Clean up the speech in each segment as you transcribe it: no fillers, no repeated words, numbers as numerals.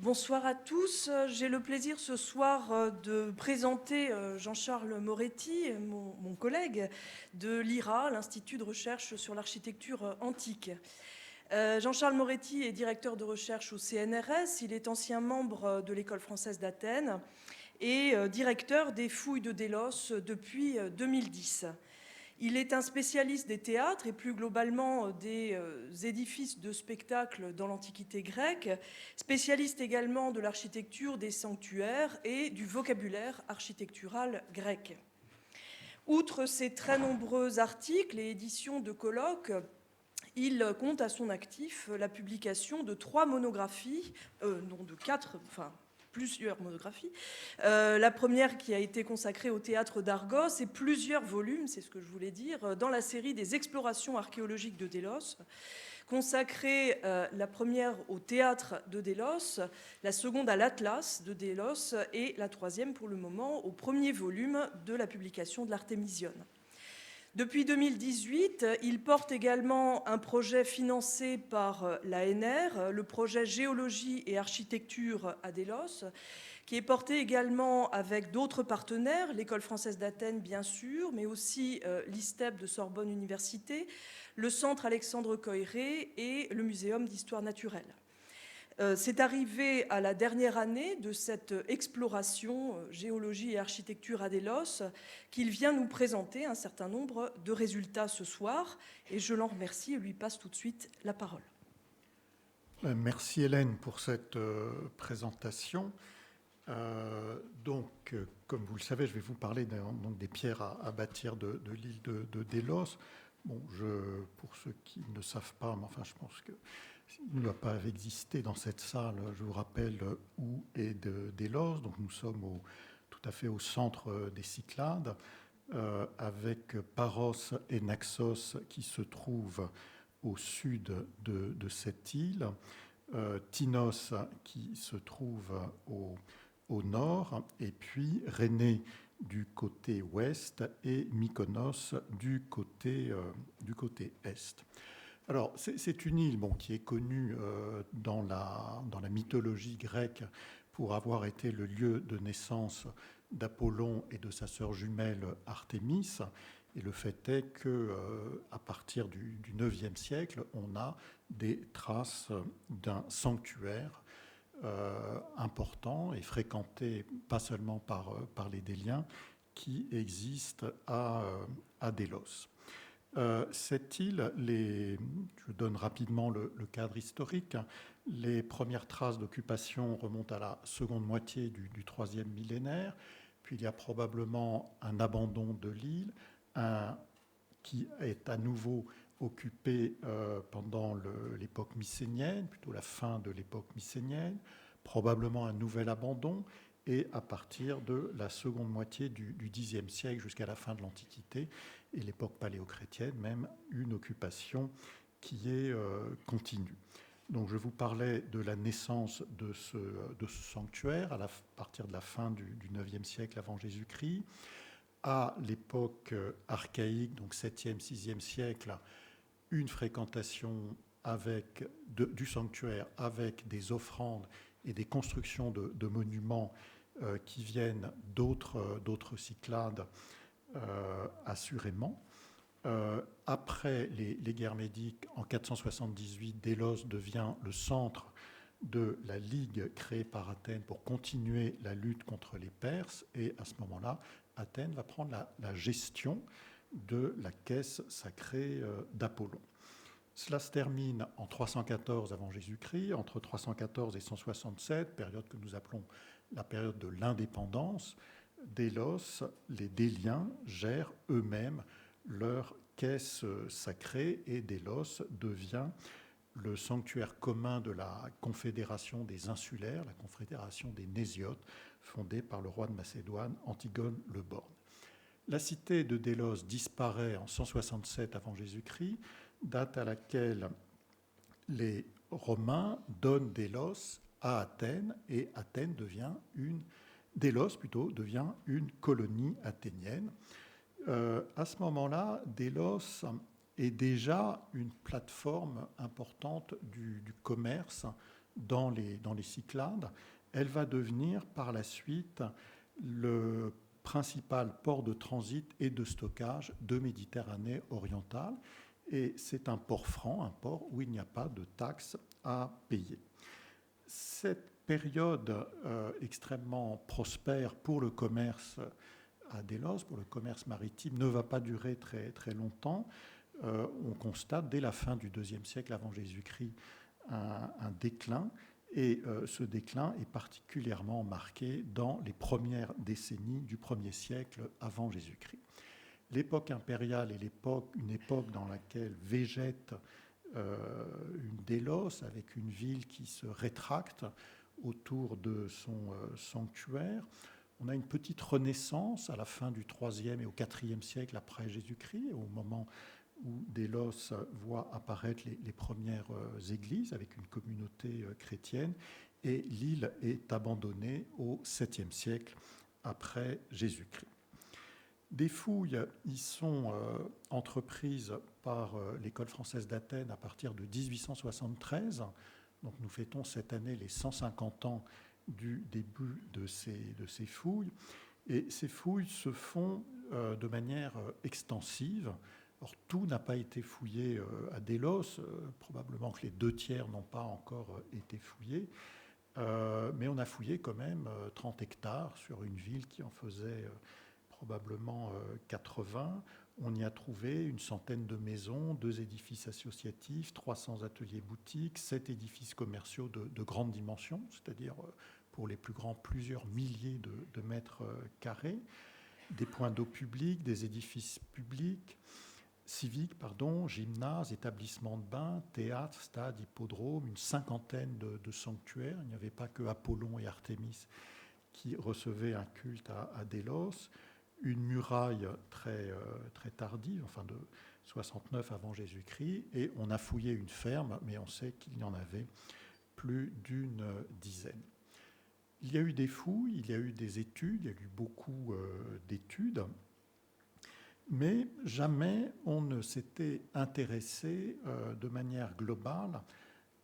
Bonsoir à tous. J'ai le plaisir ce soir de présenter Jean-Charles Moretti, mon collègue de l'IRA, l'Institut de recherche sur l'architecture antique. Jean-Charles Moretti est directeur de recherche au CNRS. Il est ancien membre de l'École française d'Athènes et directeur des fouilles de Délos depuis 2010. Il est un spécialiste des théâtres et plus globalement des édifices de spectacle dans l'Antiquité grecque, spécialiste également de l'architecture des sanctuaires et du vocabulaire architectural grec. Outre ses très nombreux articles et éditions de colloques, il compte à son actif la publication de 3 monographies, non de 4, enfin plusieurs monographies. La première qui a été consacrée au théâtre d'Argos et plusieurs volumes, c'est ce que je voulais dire, dans la série des explorations archéologiques de Délos, consacrée la première au théâtre de Délos, la seconde à l'Atlas de Délos et la troisième pour le moment au premier volume de la publication de l'Artémision. Depuis 2018, il porte également un projet financé par l'ANR, le projet Géologie et Architecture à Délos, qui est porté également avec d'autres partenaires, l'École française d'Athènes bien sûr, mais aussi l'ISTEP de Sorbonne Université, le Centre Alexandre Coiré et le Muséum d'Histoire naturelle. C'est arrivé à la dernière année de cette exploration géologie et architecture à Délos qu'il vient nous présenter un certain nombre de résultats ce soir et je l'en remercie et lui passe tout de suite la parole. Merci Hélène pour cette présentation. Comme vous le savez, je vais vous parler donc, des pierres à bâtir de l'île de Délos. Bon, pour ceux qui ne savent pas, mais enfin, je pense qu'il ne doit pas exister dans cette salle. Je vous rappelle où est Délos. Donc, nous sommes tout à fait au centre des Cyclades, avec Paros et Naxos qui se trouvent au sud de cette île, Tinos qui se trouve au nord, et puis Rhénée du côté ouest et Mykonos du côté est. Alors, c'est une île qui est connue dans la mythologie grecque pour avoir été le lieu de naissance d'Apollon et de sa sœur jumelle Artémis. Et le fait est qu'à partir du IXe siècle, on a des traces d'un sanctuaire important et fréquenté pas seulement par les Déliens, qui existe à Délos. Cette île, je donne rapidement le cadre historique. Les premières traces d'occupation remontent à la seconde moitié du IIIe millénaire, puis il y a probablement un abandon de l'île, qui est à nouveau occupé pendant l'époque mycénienne, plutôt la fin de l'époque mycénienne, probablement un nouvel abandon, et à partir de la seconde moitié du Xe siècle jusqu'à la fin de l'Antiquité et l'époque paléochrétienne, même une occupation qui est continue. Donc je vous parlais de la naissance de ce sanctuaire à partir de la fin du IXe siècle avant Jésus-Christ. À l'époque archaïque, donc 7e, 6e siècle, une fréquentation du sanctuaire avec des offrandes et des constructions de monuments qui viennent d'autres Cyclades, assurément. Après les guerres médiques, en 478, Délos devient le centre de la ligue créée par Athènes pour continuer la lutte contre les Perses, et à ce moment-là, Athènes va prendre la gestion de la caisse sacrée d'Apollon. Cela se termine en 314 avant Jésus-Christ, entre 314 et 167, période que nous appelons la période de l'indépendance. Délos, les Déliens gèrent eux-mêmes leur caisse sacrée et Délos devient le sanctuaire commun de la Confédération des Insulaires, la Confédération des Nésiotes, fondée par le roi de Macédoine, Antigone le Borgne. La cité de Délos disparaît en 167 avant Jésus-Christ, date à laquelle les Romains donnent Délos à Athènes, et Athènes Délos devient une colonie athénienne. À ce moment-là, Délos est déjà une plateforme importante du commerce dans les Cyclades. Elle va devenir par la suite le principal port de transit et de stockage de Méditerranée orientale. Et c'est un port franc, un port où il n'y a pas de taxes à payer. Cette période extrêmement prospère pour le commerce à Délos, pour le commerce maritime, ne va pas durer très, très longtemps. On constate dès la fin du IIe siècle avant Jésus-Christ un déclin, et ce déclin est particulièrement marqué dans les premières décennies du 1er siècle avant Jésus-Christ. L'époque impériale est une époque dans laquelle végète une Délos avec une ville qui se rétracte autour de son sanctuaire. On a une petite renaissance à la fin du IIIe et au IVe siècle après Jésus-Christ, au moment où Délos voit apparaître les premières églises avec une communauté chrétienne, et l'île est abandonnée au 7e siècle après Jésus-Christ. Des fouilles y sont entreprises par l'École française d'Athènes à partir de 1873. Donc nous fêtons cette année les 150 ans du début de ces fouilles. Et ces fouilles se font de manière extensive. Or, tout n'a pas été fouillé à Délos, probablement que les 2/3 n'ont pas encore été fouillés, mais on a fouillé quand même 30 hectares sur une ville qui en faisait probablement 80. On y a trouvé une centaine de maisons, 2 édifices associatifs, 300 ateliers boutiques, 7 édifices commerciaux de grande dimension, c'est-à-dire pour les plus grands plusieurs milliers de mètres carrés, des points d'eau publics, des édifices publics, civiques, gymnases, établissements de bains, théâtres, stades, hippodromes, une 50aine de sanctuaires. Il n'y avait pas que Apollon et Artémis qui recevaient un culte à Délos. Une muraille très, très tardive, enfin de 69 avant Jésus-Christ, et on a fouillé une ferme, mais on sait qu'il y en avait plus d'une dizaine. Il y a eu des fouilles, il y a eu des études, il y a eu beaucoup d'études, mais jamais on ne s'était intéressé de manière globale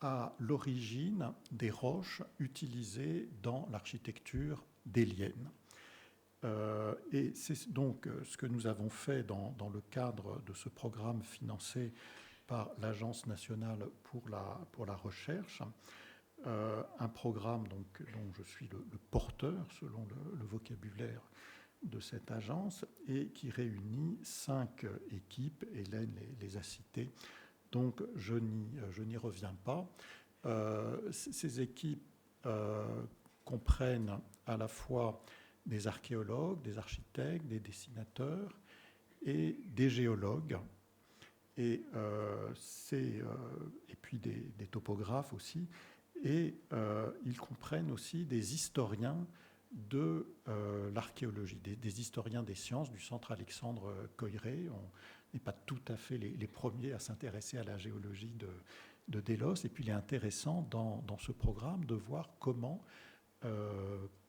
à l'origine des roches utilisées dans l'architecture délienne. Et c'est donc ce que nous avons fait dans le cadre de ce programme financé par l'Agence nationale pour la recherche, un programme dont je suis le porteur selon le vocabulaire de cette agence, et qui réunit 5 équipes. Hélène les a citées, donc je n'y reviens pas. Ces équipes comprennent à la fois des archéologues, des architectes, des dessinateurs et des géologues, et puis des topographes aussi, et ils comprennent aussi des historiens de l'archéologie, des historiens des sciences du Centre Alexandre Coiré. On n'est pas tout à fait les premiers à s'intéresser à la géologie de Délos, et puis il est intéressant dans ce programme de voir comment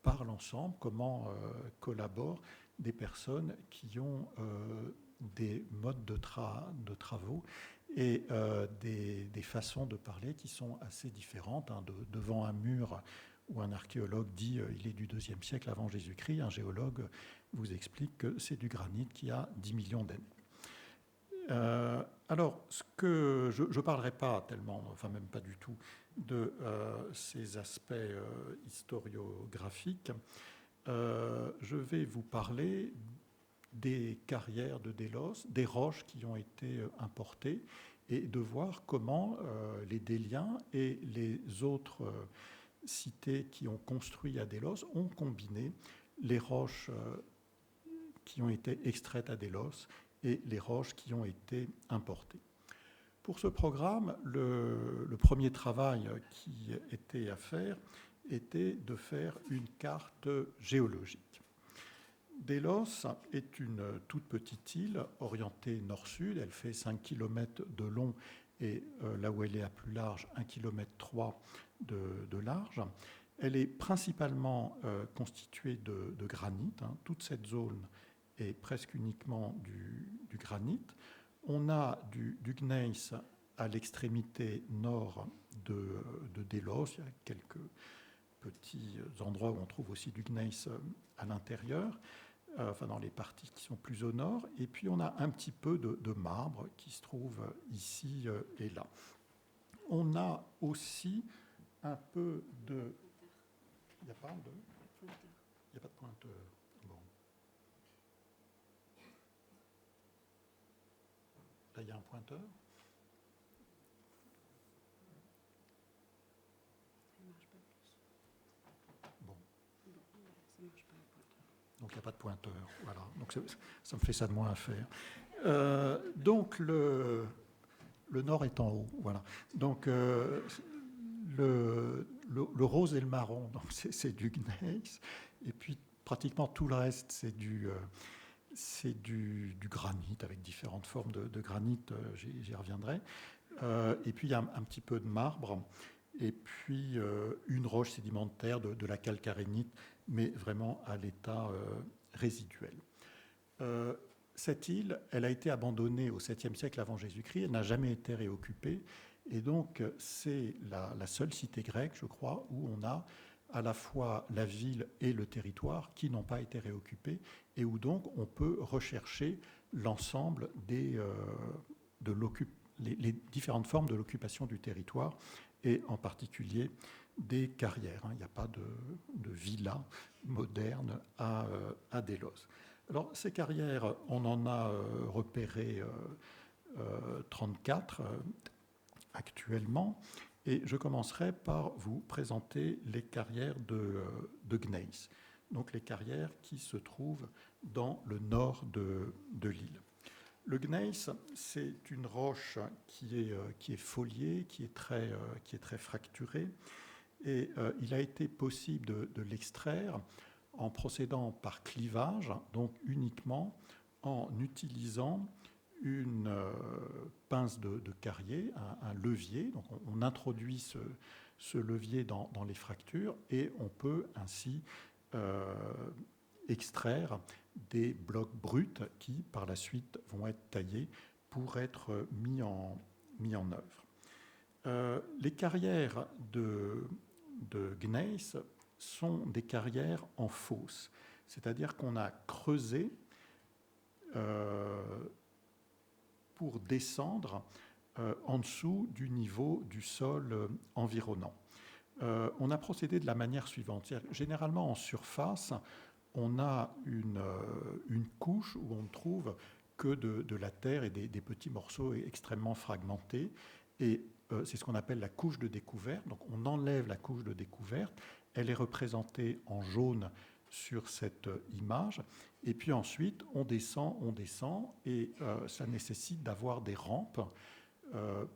parlent ensemble, comment collaborent des personnes qui ont des modes de travaux et des façons de parler qui sont assez différentes. Devant un mur où un archéologue dit il est du IIe siècle avant Jésus-Christ, un géologue vous explique que c'est du granit qui a 10 millions d'années. Alors, je ne parlerai pas tellement, enfin même pas du tout, de ces aspects historiographiques. Je vais vous parler des carrières de Délos, des roches qui ont été importées, et de voir comment les Déliens et les autres cités qui ont construit à Délos ont combiné les roches qui ont été extraites à Délos et les roches qui ont été importées. Pour ce programme, le premier travail qui était à faire était de faire une carte géologique. Délos est une toute petite île orientée nord-sud. Elle fait 5 km de long et là où elle est la plus large, 1,3 km de large. Elle est principalement constituée de granit. Toute cette zone est presque uniquement du granit. On a du gneiss à l'extrémité nord de Delos. Il y a quelques petits endroits où on trouve aussi du gneiss à l'intérieur, enfin dans les parties qui sont plus au nord. Et puis on a un petit peu de marbre qui se trouve ici et là. On a aussi un peu de... Il n'y a pas de... Il n'y a pas de pointeur. Bon. Là, il y a un pointeur. Bon. Donc, il n'y a pas de pointeur. Voilà. Donc, ça me fait ça de moins à faire. Donc, le nord est en haut. Voilà. Donc, le rose et le marron, donc c'est du gneiss. Et puis, pratiquement tout le reste, c'est du granit, avec différentes formes de granit, j'y reviendrai. Et puis il y a un petit peu de marbre, et puis une roche sédimentaire de la calcarénite, mais vraiment à l'état résiduel. Cette île, elle a été abandonnée au 7e siècle avant Jésus-Christ, elle n'a jamais été réoccupée, et donc c'est la seule cité grecque, je crois, où on a à la fois la ville et le territoire qui n'ont pas été réoccupés, et où donc on peut rechercher l'ensemble les différentes formes de l'occupation du territoire, et en particulier des carrières. Il n'y a pas de villa moderne à Delos. Alors ces carrières, on en a repéré 34 actuellement, et je commencerai par vous présenter les carrières de gneiss, donc les carrières qui se trouvent dans le nord de l'île. Le gneiss, c'est une roche qui est foliée, qui est très fracturée, et il a été possible de l'extraire en procédant par clivage, donc uniquement en utilisant une pince de carrier, un levier. Donc on introduit ce levier dans les fractures, et on peut ainsi extraire des blocs bruts qui, par la suite, vont être taillés pour être mis en œuvre. Les carrières de gneiss sont des carrières en fosse, c'est-à-dire qu'on a creusé pour descendre en dessous du niveau du sol environnant. On a procédé de la manière suivante. Généralement, en surface, on a une couche où on ne trouve que de la terre et des petits morceaux extrêmement fragmentés. Et c'est ce qu'on appelle la couche de découverte. Donc on enlève la couche de découverte. Elle est représentée en jaune sur cette image. Et puis ensuite, on descend, et ça nécessite d'avoir des rampes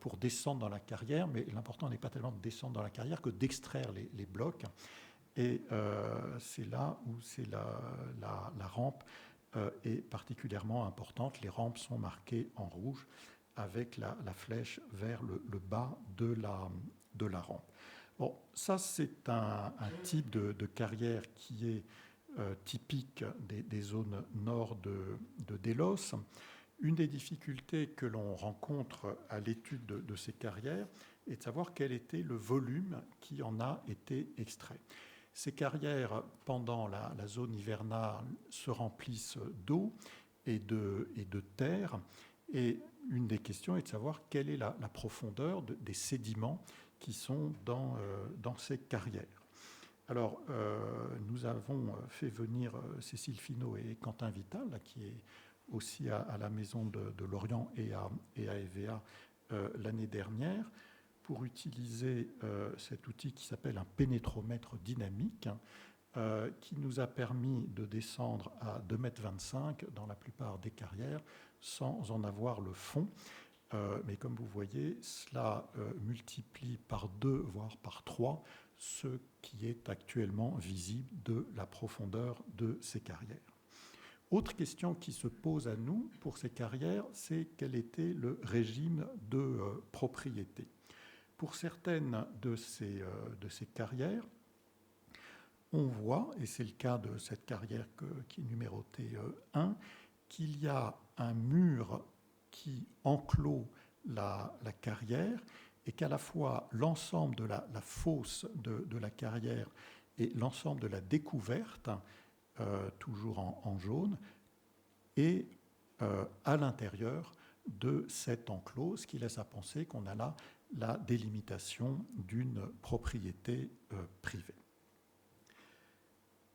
pour descendre dans la carrière. Mais l'important n'est pas tellement de descendre dans la carrière que d'extraire les blocs. Et c'est là où la rampe est particulièrement importante. Les rampes sont marquées en rouge avec la flèche vers le bas de la rampe. Bon, ça, c'est un type de carrière qui est typique des zones nord de Delos. Une des difficultés que l'on rencontre à l'étude de ces carrières est de savoir quel était le volume qui en a été extrait. Ces carrières, pendant la zone hivernale, se remplissent d'eau et de terre. Et une des questions est de savoir quelle est la profondeur des sédiments qui sont dans ces carrières. Alors, nous avons fait venir Cécile Finot et Quentin Vital, là, qui est aussi à la Maison de Lorient et à EVA l'année dernière, pour utiliser cet outil qui s'appelle un pénétromètre dynamique, qui nous a permis de descendre à 2,25 m dans la plupart des carrières sans en avoir le fond. Mais comme vous voyez, cela multiplie par 2, voire par 3, ce qui est actuellement visible de la profondeur de ces carrières. Autre question qui se pose à nous pour ces carrières, c'est quel était le régime de propriété. Pour certaines de ces carrières, on voit, et c'est le cas de cette carrière qui est numérotée 1, qu'il y a un mur qui enclôt la carrière et qu'à la fois l'ensemble de la fosse de la carrière et l'ensemble de la découverte, toujours en jaune, est à l'intérieur de cette enclose qui laisse à penser qu'on a là la délimitation d'une propriété privée.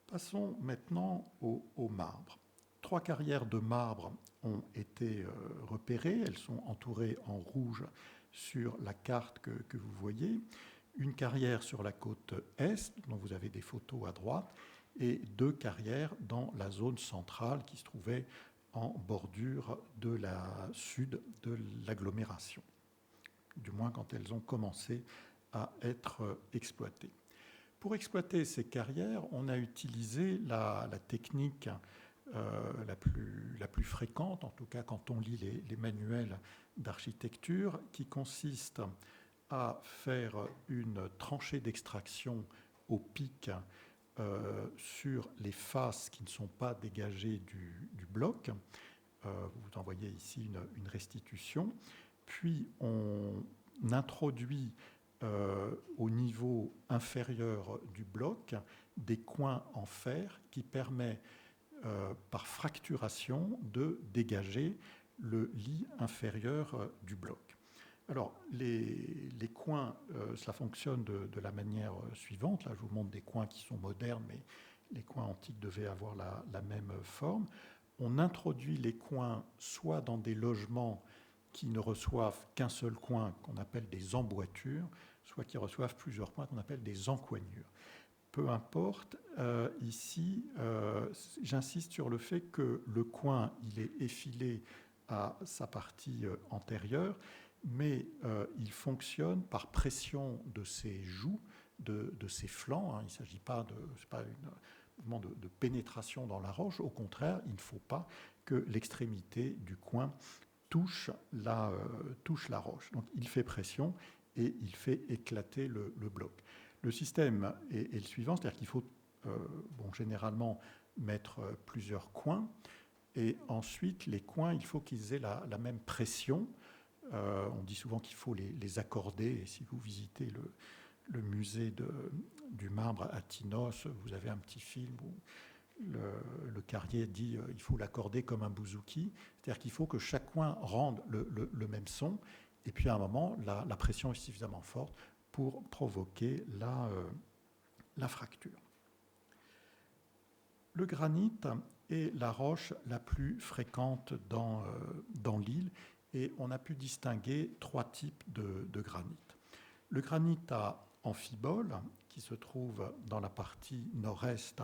Passons maintenant au marbre. 3 carrières de marbre ont été repérées. Elles sont entourées en rouge sur la carte que vous voyez. Une carrière sur la côte est, dont vous avez des photos à droite, et 2 carrières dans la zone centrale qui se trouvait en bordure de la sud de l'agglomération, du moins quand elles ont commencé à être exploitées. Pour exploiter ces carrières, on a utilisé la technique la plus fréquente, en tout cas quand on lit les manuels d'architecture, qui consiste à faire une tranchée d'extraction au pic sur les faces qui ne sont pas dégagées du bloc. Vous en voyez ici une restitution. Puis on introduit au niveau inférieur du bloc des coins en fer qui permettent par fracturation de dégager le lit inférieur du bloc. Alors, les coins, cela fonctionne de la manière suivante. Là, je vous montre des coins qui sont modernes, mais les coins antiques devaient avoir la même forme. On introduit les coins soit dans des logements qui ne reçoivent qu'un seul coin, qu'on appelle des emboîtures, soit qui reçoivent plusieurs coins, qu'on appelle des encoignures. Peu importe, ici, j'insiste sur le fait que le coin, il est effilé à sa partie antérieure, mais il fonctionne par pression de ses joues, de ses flancs. Hein. Il ne s'agit pas un mouvement de pénétration dans la roche. Au contraire, il ne faut pas que l'extrémité du coin touche la roche. Donc il fait pression et il fait éclater le bloc. Le système est le suivant, c'est-à-dire qu'il faut généralement mettre plusieurs coins, et ensuite les coins, il faut qu'ils aient la même pression. On dit souvent qu'il faut les accorder, et si vous visitez le musée du marbre à Tinos, vous avez un petit film où le carrier dit il faut l'accorder comme un bouzouki, c'est-à-dire qu'il faut que chaque coin rende le même son, et puis à un moment, la pression est suffisamment forte pour provoquer la fracture. Le granit est la roche la plus fréquente dans l'île, et on a pu distinguer 3 types de granit. Le granit à amphibole, qui se trouve dans la partie nord-est,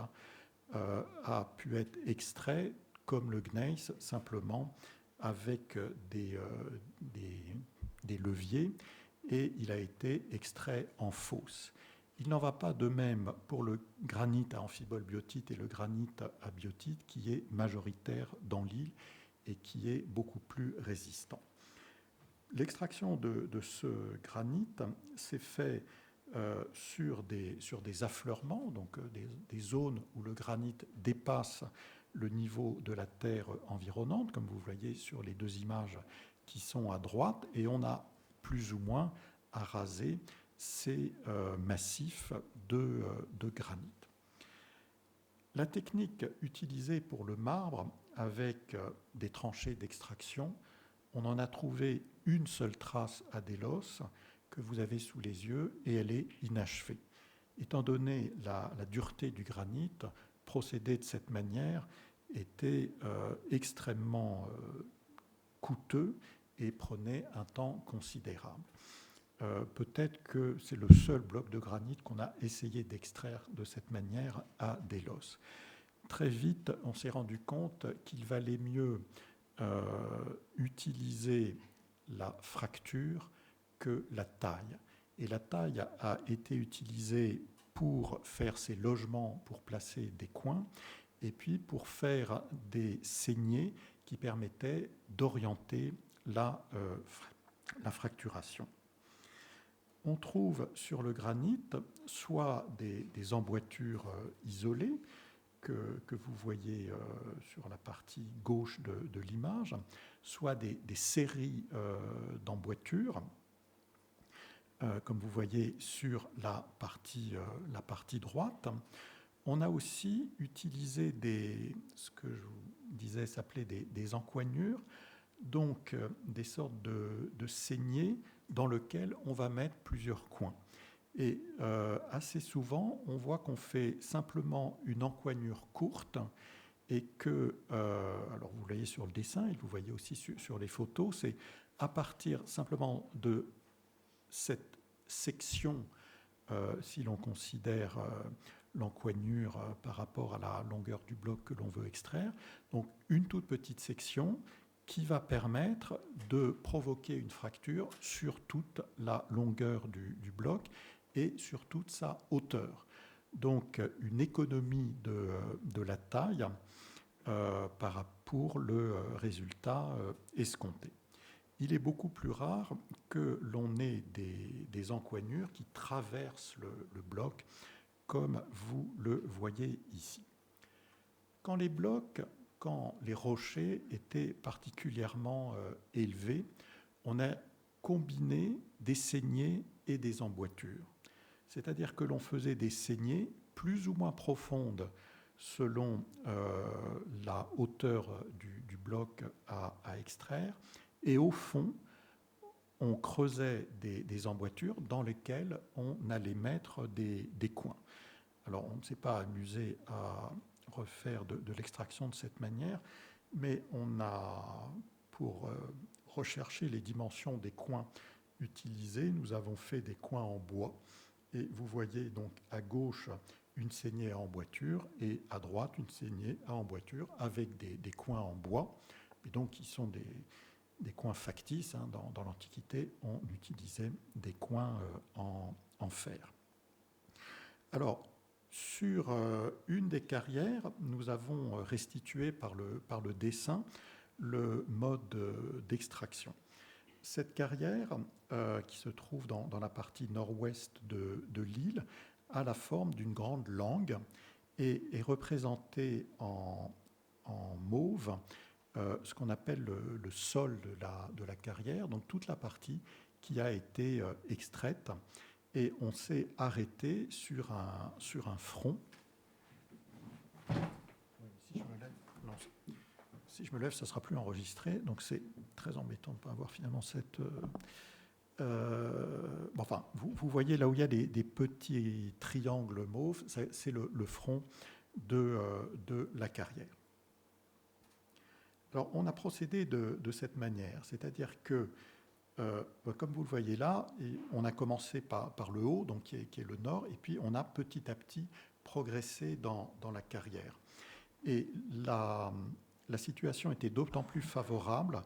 a pu être extrait comme le gneiss, simplement avec des leviers, et il a été extrait en fosse. Il n'en va pas de même pour le granit à amphibole biotite et le granit à biotite, qui est majoritaire dans l'île et qui est beaucoup plus résistant. L'extraction de ce granit s'est fait sur des affleurements, donc des zones où le granit dépasse le niveau de la terre environnante, comme vous voyez sur les 2 images qui sont à droite, et on a plus ou moins arasé ces massifs de granit. La technique utilisée pour le marbre, avec des tranchées d'extraction, on en a trouvé une seule trace à Délos que vous avez sous les yeux, et elle est inachevée. Étant donné la dureté du granit, procéder de cette manière était extrêmement coûteux et prenait un temps considérable. Peut-être que c'est le seul bloc de granit qu'on a essayé d'extraire de cette manière à Délos. Très vite, on s'est rendu compte qu'il valait mieux utiliser la fracture que la taille. Et la taille a été utilisée pour faire ces logements, pour placer des coins, et puis pour faire des saignées qui permettaient d'orienter la fracturation. On trouve sur le granit soit des emboîtures isolées, que vous voyez sur la partie gauche de l'image, soit des séries d'emboîtures, comme vous voyez sur la partie droite. On a aussi utilisé ce que je vous disais s'appelait des encoignures, donc des sortes de saignées dans lesquelles on va mettre plusieurs coins. Et assez souvent, on voit qu'on fait simplement une encoignure courte et que, alors vous voyez sur le dessin et vous voyez aussi sur les photos, c'est à partir simplement de cette section, si l'on considère l'encoignure par rapport à la longueur du bloc que l'on veut extraire, donc une toute petite section qui va permettre de provoquer une fracture sur toute la longueur du bloc et sur toute sa hauteur. Donc une économie de la taille pour le résultat escompté. Il est beaucoup plus rare que l'on ait des encoignures qui traversent le bloc, comme vous le voyez ici. Quand les rochers étaient particulièrement élevés, on a combiné des saignées et des emboîtures. C'est-à-dire que l'on faisait des saignées plus ou moins profondes selon la hauteur du bloc à extraire, et au fond, on creusait des emboîtures dans lesquelles on allait mettre des coins. Alors, on ne s'est pas amusé à refaire de l'extraction de cette manière, mais on a, pour rechercher les dimensions des coins utilisés, nous avons fait des coins en bois. Et vous voyez donc à gauche une saignée à emboîture et à droite une saignée à emboîture avec des coins en bois. Et donc, qui sont des coins factices. Hein. Dans l'Antiquité, on utilisait des coins en fer. Alors, sur une des carrières, nous avons restitué par le dessin le mode d'extraction. Cette carrière, qui se trouve dans la partie nord-ouest de l'île, a la forme d'une grande langue et est représentée en mauve ce qu'on appelle le sol de la carrière, donc toute la partie qui a été extraite. Et on s'est arrêté sur un front. Si je me lève, ça ne sera plus enregistré. Donc c'est très embêtant de ne pas avoir finalement cette... enfin, vous voyez là où il y a des petits triangles mauves, c'est le front de la carrière. Alors on a procédé de cette manière, c'est-à-dire que comme vous le voyez là, on a commencé par le haut, donc qui est le nord, et puis on a petit à petit progressé dans la carrière. Et la situation était d'autant plus favorable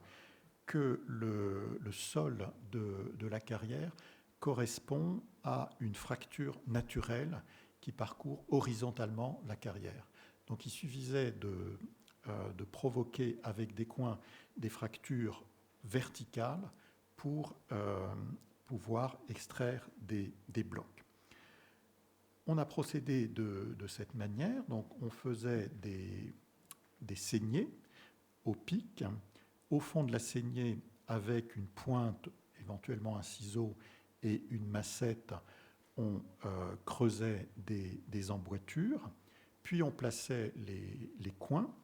que le sol de la carrière correspond à une fracture naturelle qui parcourt horizontalement la carrière. Donc il suffisait de provoquer avec des coins des fractures verticales pour pouvoir extraire des blocs. On a procédé de cette manière, donc on faisait des saignées au pic, au fond de la saignée avec une pointe, éventuellement un ciseau et une massette, on creusait des emboîtures, puis on plaçait les coins.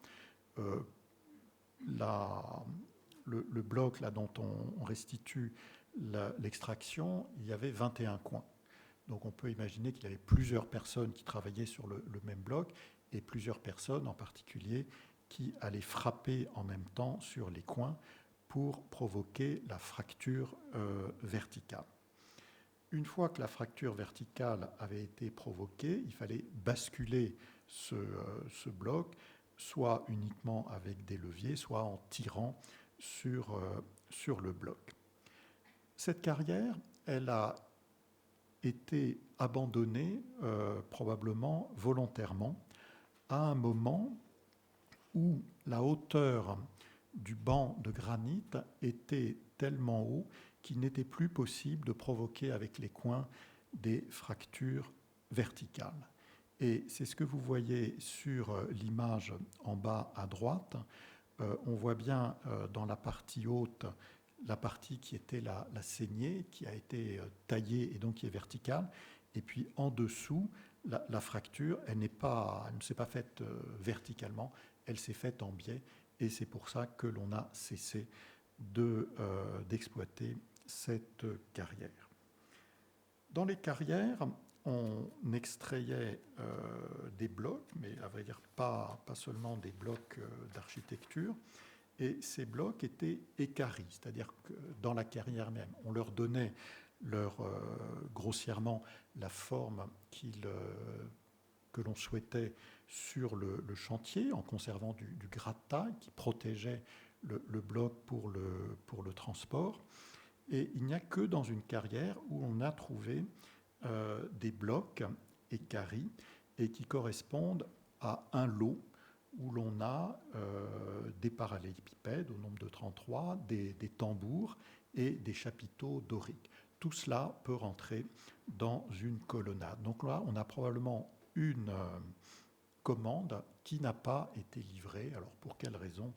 Le bloc là, dont on restitue l'extraction, il y avait 21 coins. Donc on peut imaginer qu'il y avait plusieurs personnes qui travaillaient sur le même bloc et plusieurs personnes en particulier qui allaient frapper en même temps sur les coins pour provoquer la fracture verticale. Une fois que la fracture verticale avait été provoquée, il fallait basculer ce bloc, soit uniquement avec des leviers, soit en tirant sur le bloc. Cette carrière, elle a été abandonnée probablement volontairement à un moment où la hauteur du banc de granit était tellement haut qu'il n'était plus possible de provoquer avec les coins des fractures verticales. Et c'est ce que vous voyez sur l'image en bas à droite. On voit bien dans la partie haute, la partie qui était la saignée, qui a été taillée et donc qui est verticale. Et puis en dessous, la fracture, elle ne s'est pas faite verticalement, elle s'est faite en biais. Et c'est pour ça que l'on a cessé d'exploiter cette carrière. Dans les carrières, on extrayait des blocs, mais à vrai dire pas seulement des blocs d'architecture, et ces blocs étaient équarris, c'est-à-dire que dans la carrière même, on leur donnait grossièrement la forme que l'on souhaitait sur le chantier, en conservant du gras-de-taille qui protégeait le bloc pour le transport. Et il n'y a que dans une carrière où on a trouvé des blocs équarris et qui correspondent à un lot où l'on a des parallélépipèdes au nombre de 33, des tambours et des chapiteaux doriques. Tout cela peut rentrer dans une colonnade. Donc là, on a probablement une commande qui n'a pas été livrée. Alors pour quelle raison ?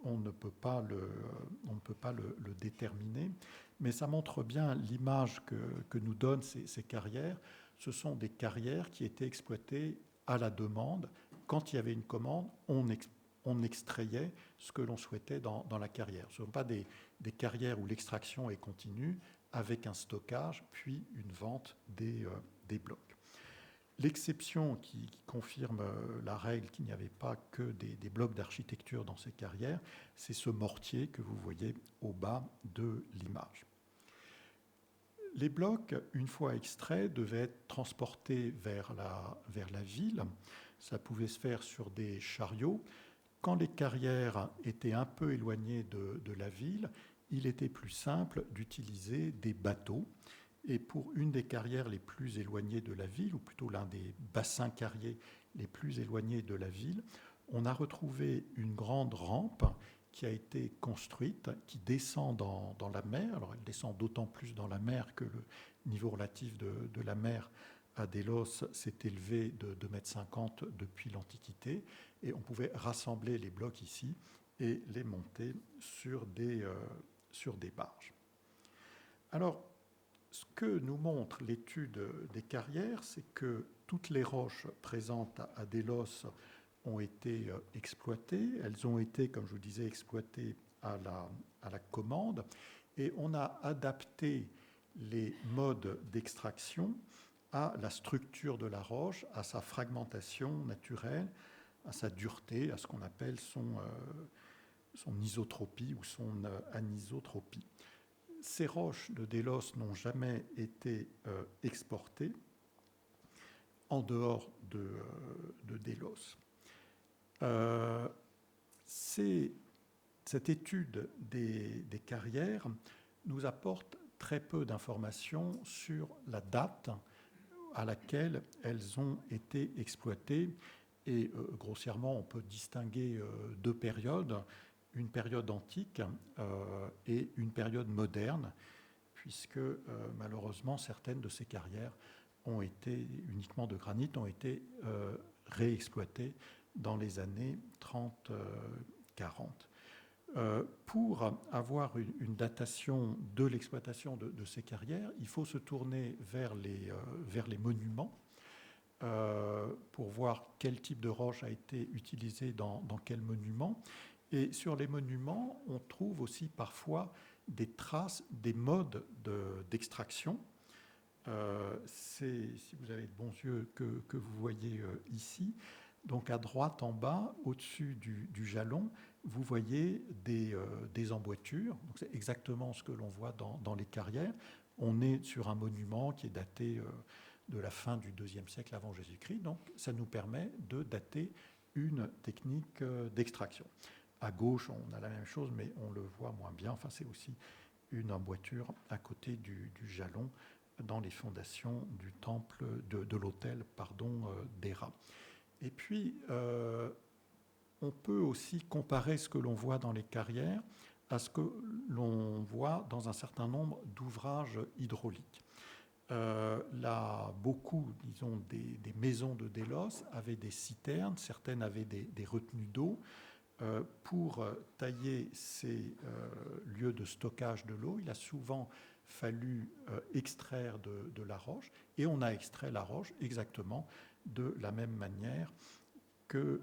On ne peut pas le déterminer, mais ça montre bien l'image que nous donnent ces carrières. Ce sont des carrières qui étaient exploitées à la demande. Quand il y avait une commande, on extrayait ce que l'on souhaitait dans la carrière. Ce ne sont pas des carrières où l'extraction est continue, avec un stockage, puis une vente des blocs. L'exception qui confirme la règle qu'il n'y avait pas que des blocs d'architecture dans ces carrières, c'est ce mortier que vous voyez au bas de l'image. Les blocs, une fois extraits, devaient être transportés vers la ville. Ça pouvait se faire sur des chariots. Quand les carrières étaient un peu éloignées de la ville, il était plus simple d'utiliser des bateaux. Et pour une des carrières les plus éloignées de la ville, ou plutôt l'un des bassins carriers les plus éloignés de la ville, on a retrouvé une grande rampe qui a été construite, qui descend dans la mer. Alors elle descend d'autant plus dans la mer que le niveau relatif de la mer à Délos s'est élevé de 2,50 m depuis l'Antiquité. Et on pouvait rassembler les blocs ici et les monter sur des barges. Alors, ce que nous montre l'étude des carrières, c'est que toutes les roches présentes à Délos ont été exploitées. Elles ont été, comme je vous disais, exploitées à la commande. Et on a adapté les modes d'extraction à la structure de la roche, à sa fragmentation naturelle, à sa dureté, à ce qu'on appelle son isotropie ou son anisotropie. Ces roches de Délos n'ont jamais été exportées en dehors de Délos. Cette étude des carrières nous apporte très peu d'informations sur la date à laquelle elles ont été exploitées. Et grossièrement, on peut distinguer deux périodes. Une période antique et une période moderne, puisque malheureusement certaines de ces carrières ont été uniquement de granit, ont été réexploitées dans les années 30-40. Pour avoir une datation de l'exploitation de ces carrières, il faut se tourner vers les monuments pour voir quel type de roche a été utilisé dans quel monument. Et sur les monuments, on trouve aussi parfois des traces des modes d'extraction. C'est, si vous avez de bons yeux, que vous voyez ici. Donc à droite en bas, au-dessus du jalon, vous voyez des emboîtures. Donc c'est exactement ce que l'on voit dans les carrières. On est sur un monument qui est daté de la fin du IIe siècle avant Jésus-Christ. Donc ça nous permet de dater une technique d'extraction. À gauche, on a la même chose, mais on le voit moins bien. Enfin, c'est aussi une emboîture à côté du jalon dans les fondations du temple, de l'autel d'Héra. Et puis, on peut aussi comparer ce que l'on voit dans les carrières à ce que l'on voit dans un certain nombre d'ouvrages hydrauliques. beaucoup, disons, des maisons de Délos avaient des citernes, certaines avaient des retenues d'eau. Pour tailler ces lieux de stockage de l'eau, il a souvent fallu extraire de la roche, et on a extrait la roche exactement de la même manière que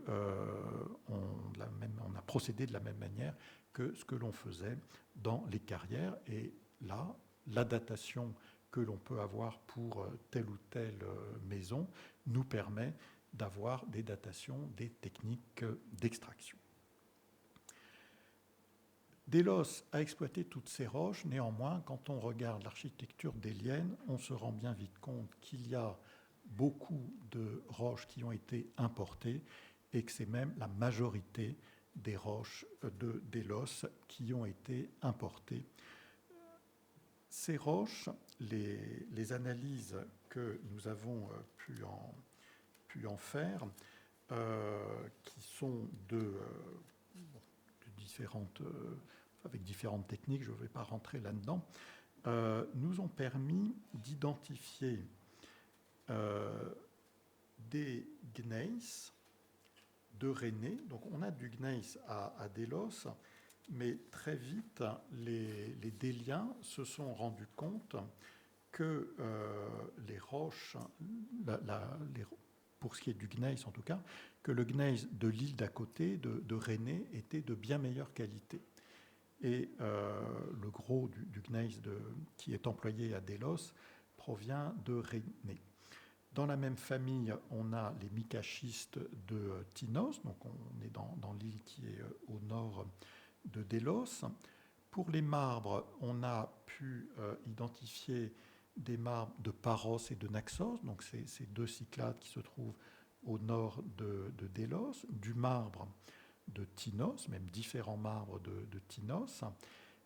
on a procédé de la même manière que ce que l'on faisait dans les carrières. Et là, la datation que l'on peut avoir pour telle ou telle maison nous permet d'avoir des datations des techniques d'extraction. Délos a exploité toutes ces roches. Néanmoins, quand on regarde l'architecture délienne, on se rend bien vite compte qu'il y a beaucoup de roches qui ont été importées et que c'est même la majorité des roches de Délos qui ont été importées. Ces roches, les analyses que nous avons pu en faire, qui sont avec différentes techniques, je ne vais pas rentrer là-dedans, nous ont permis d'identifier des gneiss de Rhénée. Donc on a du gneiss à Délos, mais très vite, les Déliens se sont rendus compte que les roches, pour ce qui est du gneiss en tout cas, que le gneiss de l'île d'à côté, de Rhénée, était de bien meilleure qualité. Et le gros du gneiss qui est employé à Délos provient de Rhénée. Dans la même famille, on a les micaschistes de Tinos, donc on est dans l'île qui est au nord de Délos. Pour les marbres, on a pu identifier des marbres de Paros et de Naxos, donc ces deux Cyclades qui se trouvent au nord de Délos, du marbre de Tinos, même différents marbres de Tinos,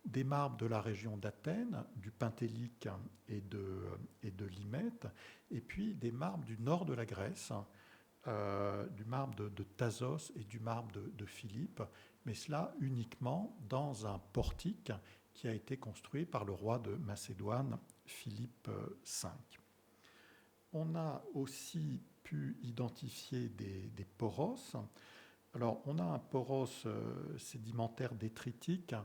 des marbres de la région d'Athènes, du Pentélique et de Limète, et puis des marbres du nord de la Grèce, du marbre de Thasos et du marbre de Philippe, mais cela uniquement dans un portique qui a été construit par le roi de Macédoine, Philippe V. On a aussi pu identifier des poros. Alors, on a un poros sédimentaire détritique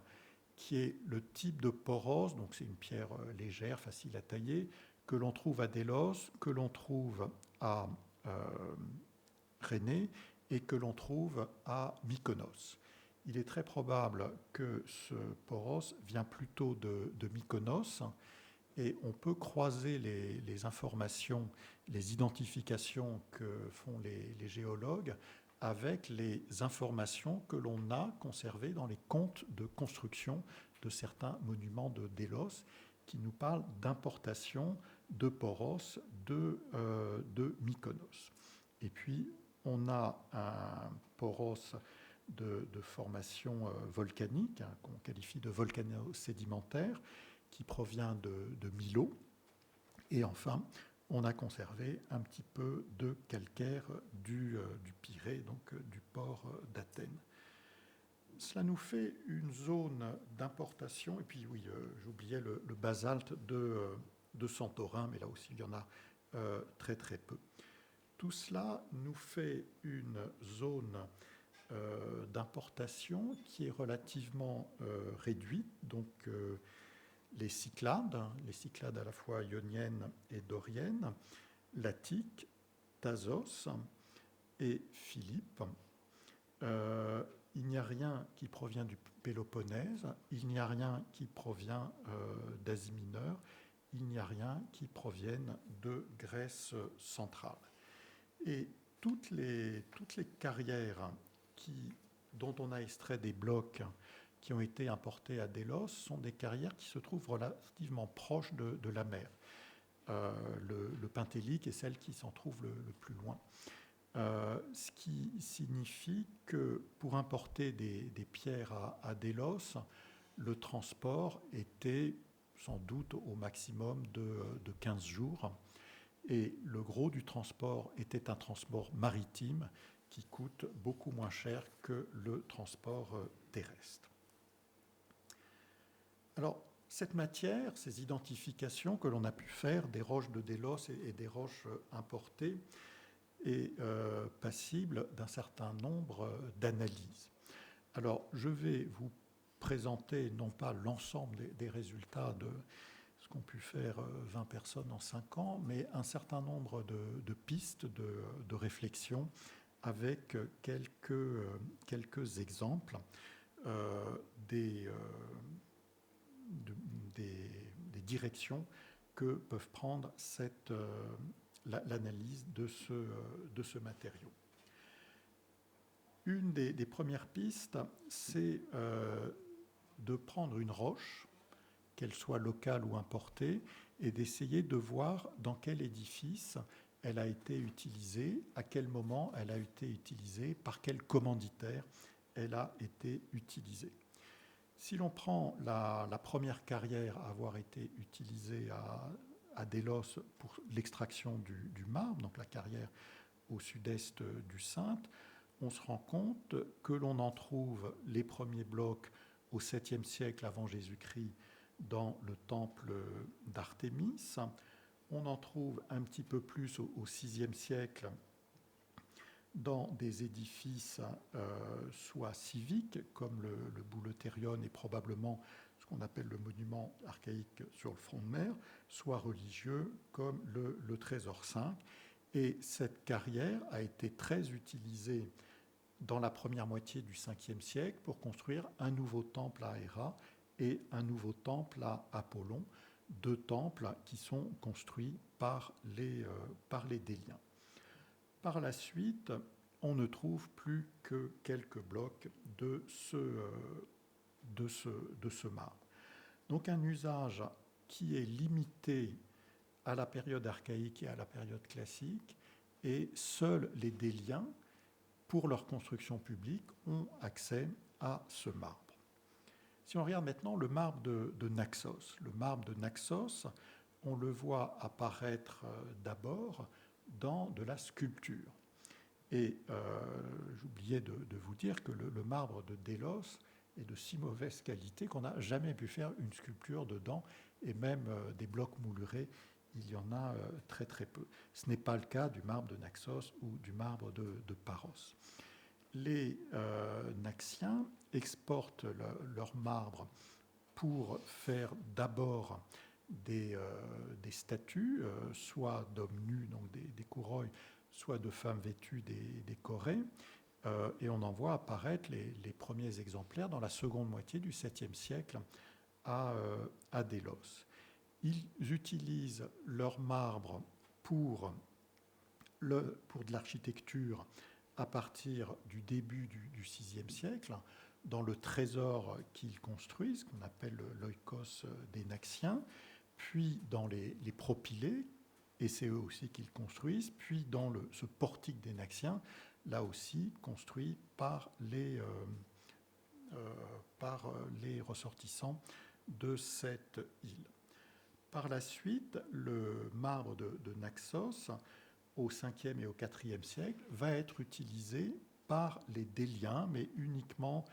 qui est le type de poros, donc c'est une pierre légère, facile à tailler, que l'on trouve à Délos, que l'on trouve à Rhénée et que l'on trouve à Mykonos. Il est très probable que ce poros vient plutôt de Mykonos, et on peut croiser les informations, les identifications que font les géologues avec les informations que l'on a conservées dans les comptes de construction de certains monuments de Délos qui nous parlent d'importation de poros de Mykonos. Et puis, on a un poros de formation volcanique, qu'on qualifie de volcano-sédimentaire, qui provient de Milo. Et enfin, on a conservé un petit peu de calcaire du Pirée, donc du port d'Athènes. Cela nous fait une zone d'importation. Et puis oui, j'oubliais le basalte de Santorin, mais là aussi il y en a très très peu. Tout cela nous fait une zone d'importation qui est relativement réduite. Donc les Cyclades à la fois ioniennes et doriennes, l'Attique, Thasos et Philippe. Il n'y a rien qui provient du Péloponnèse, il n'y a rien qui provient d'Asie mineure, il n'y a rien qui provienne de Grèce centrale. Et toutes les carrières dont on a extrait des blocs qui ont été importés à Délos sont des carrières qui se trouvent relativement proches de la mer. Le Pentélique est celle qui s'en trouve le plus loin. Ce qui signifie que pour importer des pierres à Délos, le transport était sans doute au maximum de 15 jours. Et le gros du transport était un transport maritime qui coûte beaucoup moins cher que le transport terrestre. Alors, Cette matière, ces identifications que l'on a pu faire des roches de Délos et des roches importées, est passible d'un certain nombre d'analyses. Alors, je vais vous présenter non pas l'ensemble des résultats de ce qu'ont pu faire 20 personnes en 5 ans, mais un certain nombre de pistes de réflexion avec quelques exemples des directions que peuvent prendre l'analyse de ce matériau. Une des premières pistes, c'est de prendre une roche, qu'elle soit locale ou importée, et d'essayer de voir dans quel édifice elle a été utilisée, à quel moment elle a été utilisée, par quel commanditaire elle a été utilisée. Si l'on prend la première carrière à avoir été utilisée à Délos pour l'extraction du marbre, donc la carrière au sud-est du Sinthe, on se rend compte que l'on en trouve les premiers blocs au 7e siècle avant Jésus-Christ dans le temple d'Artémis. On en trouve un petit peu plus au 6e siècle dans des édifices soit civiques, comme le Bouleuterion et probablement ce qu'on appelle le monument archaïque sur le front de mer, soit religieux, comme le Trésor 5. Et cette carrière a été très utilisée dans la première moitié du 5e siècle pour construire un nouveau temple à Héra et un nouveau temple à Apollon, 2 temples qui sont construits par les Déliens. Par la suite, on ne trouve plus que quelques blocs de ce marbre. Donc un usage qui est limité à la période archaïque et à la période classique, et seuls les Déliens, pour leur construction publique, ont accès à ce marbre. Si on regarde maintenant le marbre de Naxos, le marbre de Naxos, on le voit apparaître d'abord dans de la sculpture. Et j'oubliais de vous dire que le marbre de Délos est de si mauvaise qualité qu'on n'a jamais pu faire une sculpture dedans, et même des blocs moulurés, il y en a très très peu. Ce n'est pas le cas du marbre de Naxos ou du marbre de Paros. Les Naxiens exportent leur marbre pour faire d'abord des statues, soit d'hommes nus, donc des couroïs, soit de femmes vêtues des corées, et on en voit apparaître les premiers exemplaires dans la seconde moitié du 7e siècle à Délos. Ils utilisent leur marbre pour de l'architecture à partir du début du VIe siècle, dans le trésor qu'ils construisent, qu'on appelle l'oikos des Naxiens, puis dans les propylées, et c'est eux aussi qu'ils construisent, puis dans ce portique des Naxiens, là aussi construit par les ressortissants de cette île. Par la suite, le marbre de Naxos, au 5e et au 4e siècle, va être utilisé par les Déliens, mais uniquement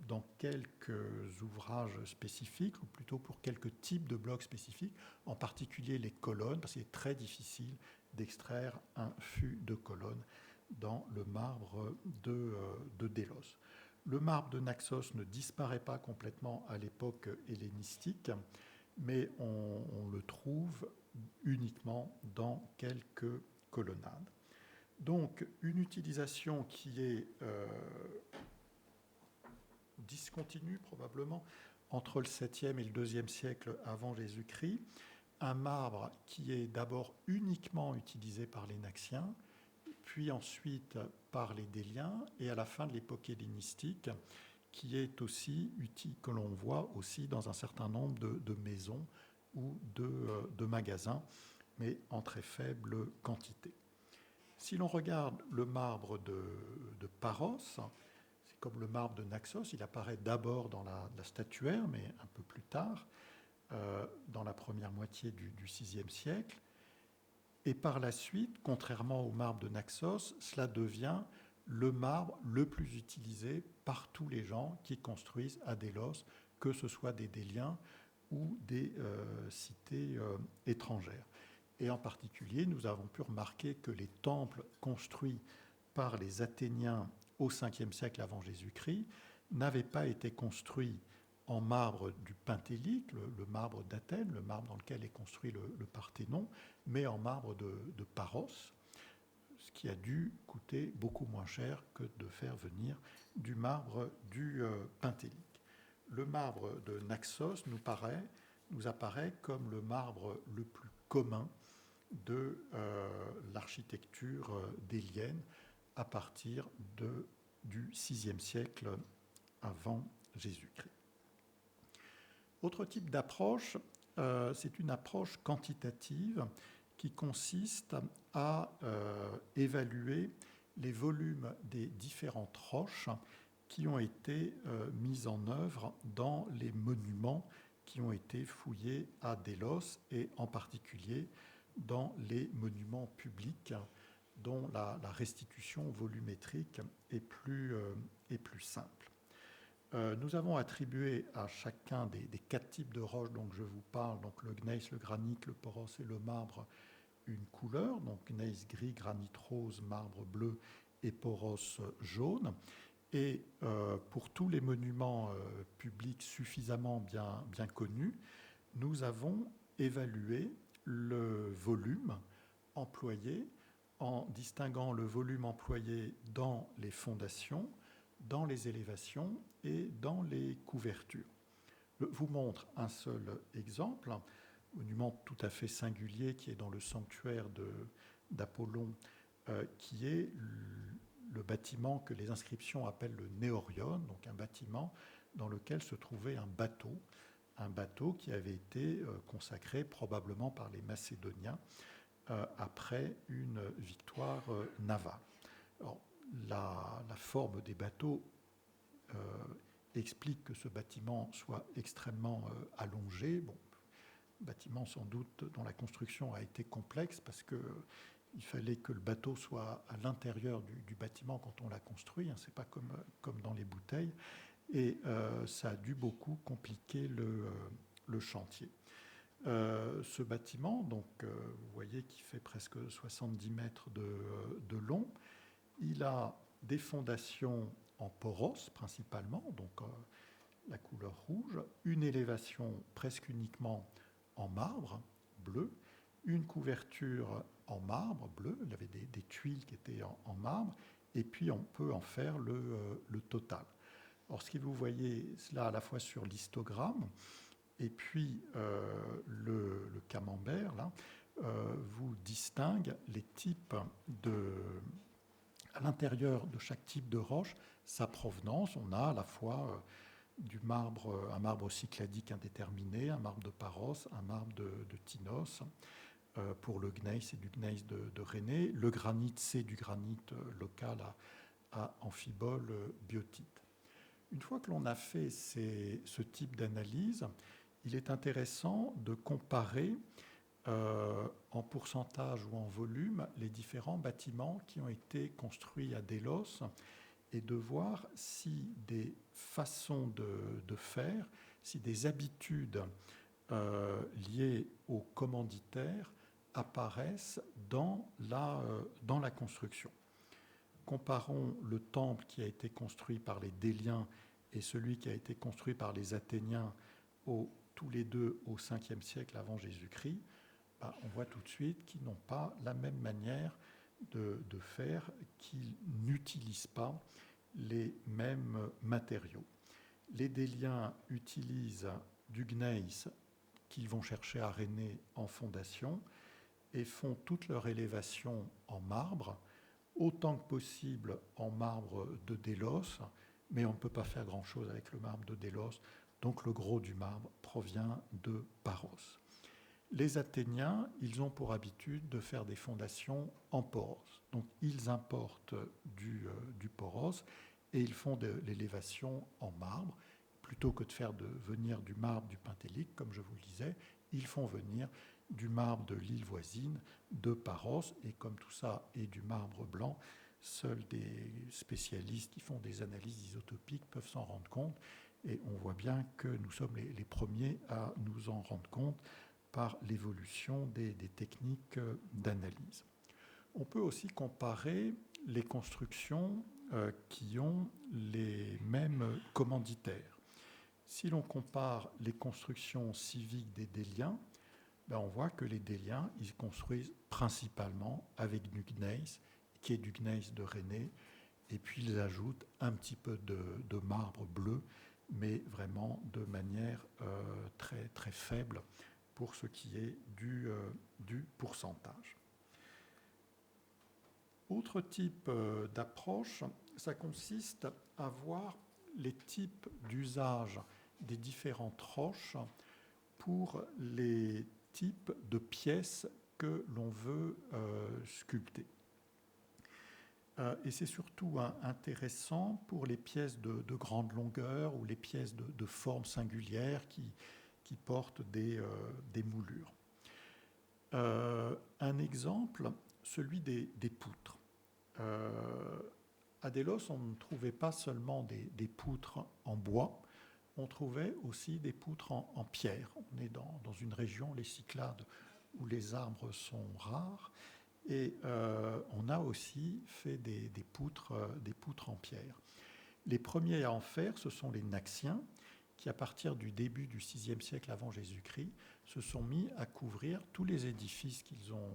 dans quelques ouvrages spécifiques, ou plutôt pour quelques types de blocs spécifiques, en particulier les colonnes, parce qu'il est très difficile d'extraire un fût de colonnes dans le marbre de Délos. Le marbre de Naxos ne disparaît pas complètement à l'époque hellénistique, mais on le trouve uniquement dans quelques colonnades. Donc, une utilisation qui est discontinue probablement entre le 7e et le 2e siècle avant Jésus-Christ, un marbre qui est d'abord uniquement utilisé par les Naxiens, puis ensuite par les Déliens, et à la fin de l'époque hellénistique, qui est aussi utile, que l'on voit aussi dans un certain nombre de maisons ou de magasins, mais en très faible quantité. Si l'on regarde le marbre de Paros, c'est comme le marbre de Naxos, il apparaît d'abord dans la statuaire, mais un peu plus tard, dans la première moitié du VIe siècle. Et par la suite, contrairement au marbre de Naxos, cela devient le marbre le plus utilisé par tous les gens qui construisent à Délos, que ce soit des Déliens ou des cités étrangères. Et en particulier, nous avons pu remarquer que les temples construits par les Athéniens au 5e siècle avant Jésus-Christ n'avaient pas été construits en marbre du Pentélique, le marbre d'Athènes, le marbre dans lequel est construit le Parthénon, mais en marbre de Paros, ce qui a dû coûter beaucoup moins cher que de faire venir du marbre du Pentélique. Le marbre de Naxos nous apparaît comme le marbre le plus commun de l'architecture délienne à partir du VIe siècle avant Jésus-Christ. Autre type d'approche, c'est une approche quantitative qui consiste à évaluer les volumes des différentes roches qui ont été mises en œuvre dans les monuments qui ont été fouillés à Délos et en particulier dans les monuments publics dont la restitution volumétrique est plus simple. Nous avons attribué à chacun des 4 types de roches dont je vous parle, donc le gneiss, le granit, le poros et le marbre, une couleur, donc gneiss gris, granit rose, marbre bleu et poros jaune. Et pour tous les monuments publics suffisamment bien connus, nous avons évalué le volume employé en distinguant le volume employé dans les fondations, dans les élévations et dans les couvertures. Je vous montre un seul exemple, un monument tout à fait singulier qui est dans le sanctuaire d'Apollon, qui est le bâtiment que les inscriptions appellent le Néorion, donc un bâtiment dans lequel se trouvait un bateau qui avait été consacré probablement par les Macédoniens après une victoire navale. Alors, la forme des bateaux explique que ce bâtiment soit extrêmement allongé. Bon, bâtiment sans doute dont la construction a été complexe parce qu'il fallait que le bateau soit à l'intérieur du bâtiment quand on l'a construit. Ce n'est pas comme dans les bouteilles. Et ça a dû beaucoup compliquer le chantier. Ce bâtiment, donc, vous voyez qu'il fait presque 70 mètres de long, il a des fondations en poros principalement, donc la couleur rouge, une élévation presque uniquement en marbre bleu, une couverture en marbre bleu, il y avait des tuiles qui étaient en marbre, et puis on peut en faire le total. Alors, ce que vous voyez cela à la fois sur l'histogramme et puis le camembert, là, vous distingue les types à l'intérieur de chaque type de roche, sa provenance. On a à la fois un marbre cycladique indéterminé, un marbre de Paros, un marbre de Tinos. Pour le gneiss, c'est du gneiss de Rhénée. Le granit, c'est du granit local à amphibole biotite. Une fois que l'on a fait ce type d'analyse, il est intéressant de comparer en pourcentage ou en volume les différents bâtiments qui ont été construits à Délos et de voir si des façons de faire, si des habitudes liées aux commanditaires apparaissent dans la construction. Comparons le temple qui a été construit par les Déliens et celui qui a été construit par les Athéniens tous les deux au 5e siècle avant Jésus-Christ. On voit tout de suite qu'ils n'ont pas la même manière de faire, qu'ils n'utilisent pas les mêmes matériaux. Les Déliens utilisent du gneiss qu'ils vont chercher à Rhénée en fondation et font toute leur élévation en marbre, autant que possible en marbre de Délos, mais on ne peut pas faire grand-chose avec le marbre de Délos, donc le gros du marbre provient de Paros. Les Athéniens, ils ont pour habitude de faire des fondations en poros. Donc ils importent du poros et ils font de l'élévation en marbre. Plutôt que de faire venir du marbre du Pentélique, comme je vous le disais, ils font venir du marbre de l'île voisine, de Paros, et comme tout ça est du marbre blanc, seuls des spécialistes qui font des analyses isotopiques peuvent s'en rendre compte. Et on voit bien que nous sommes les premiers à nous en rendre compte par l'évolution des techniques d'analyse. On peut aussi comparer les constructions qui ont les mêmes commanditaires. Si l'on compare les constructions civiques des Déliens, on voit que les Déliens, ils construisent principalement avec du gneiss, qui est du gneiss de Rhénée, et puis ils ajoutent un petit peu de marbre bleu, mais vraiment de manière très, très faible pour ce qui est du pourcentage. Autre type d'approche, ça consiste à voir les types d'usage des différentes roches pour les types de pièces que l'on veut sculpter. Et c'est surtout intéressant pour les pièces de grande longueur ou les pièces de forme singulière qui portent des moulures. Un exemple, celui des poutres. À Délos, on ne trouvait pas seulement des poutres en bois, on trouvait aussi des poutres en pierre. On est dans une région, les Cyclades, où les arbres sont rares, et on a aussi fait des poutres en pierre. Les premiers à en faire, ce sont les Naxiens, qui, à partir du début du VIe siècle avant Jésus-Christ, se sont mis à couvrir tous les édifices qu'ils ont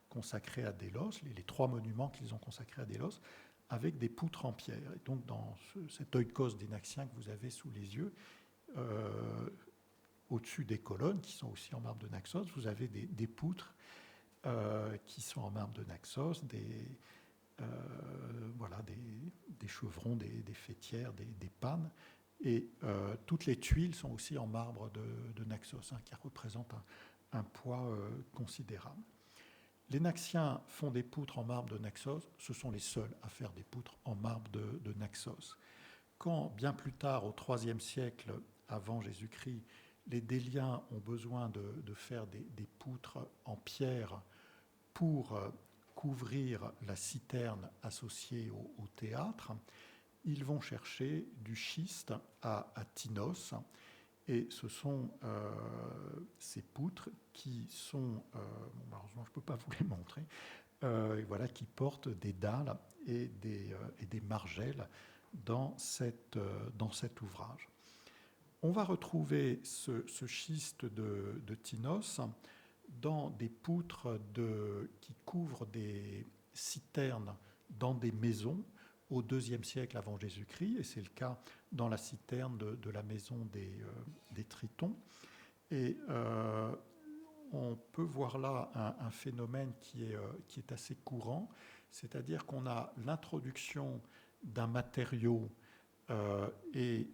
consacrés à Délos, les 3 monuments qu'ils ont consacrés à Délos, avec des poutres en pierre. Et donc, dans cet oikos des Naxiens que vous avez sous les yeux, au-dessus des colonnes, qui sont aussi en marbre de Naxos, vous avez des poutres qui sont en marbre de Naxos, des chevrons, des faîtières, des pannes. Et toutes les tuiles sont aussi en marbre de Naxos, qui représentent un poids considérable. Les Naxiens font des poutres en marbre de Naxos, ce sont les seuls à faire des poutres en marbre de Naxos. Quand, bien plus tard, au IIIe siècle avant Jésus-Christ, les Déliens ont besoin de faire des poutres en pierre pour couvrir la citerne associée au théâtre, ils vont chercher du schiste à Tinos, et ce sont ces poutres qui sont, malheureusement je ne peux pas vous les montrer, qui portent des dalles et des margelles dans cet ouvrage. On va retrouver ce schiste de Tinos dans des poutres qui couvrent des citernes dans des maisons au IIe siècle avant Jésus-Christ, et c'est le cas dans la citerne de la maison des Tritons. Et on peut voir là un phénomène qui est assez courant, c'est-à-dire qu'on a l'introduction d'un matériau et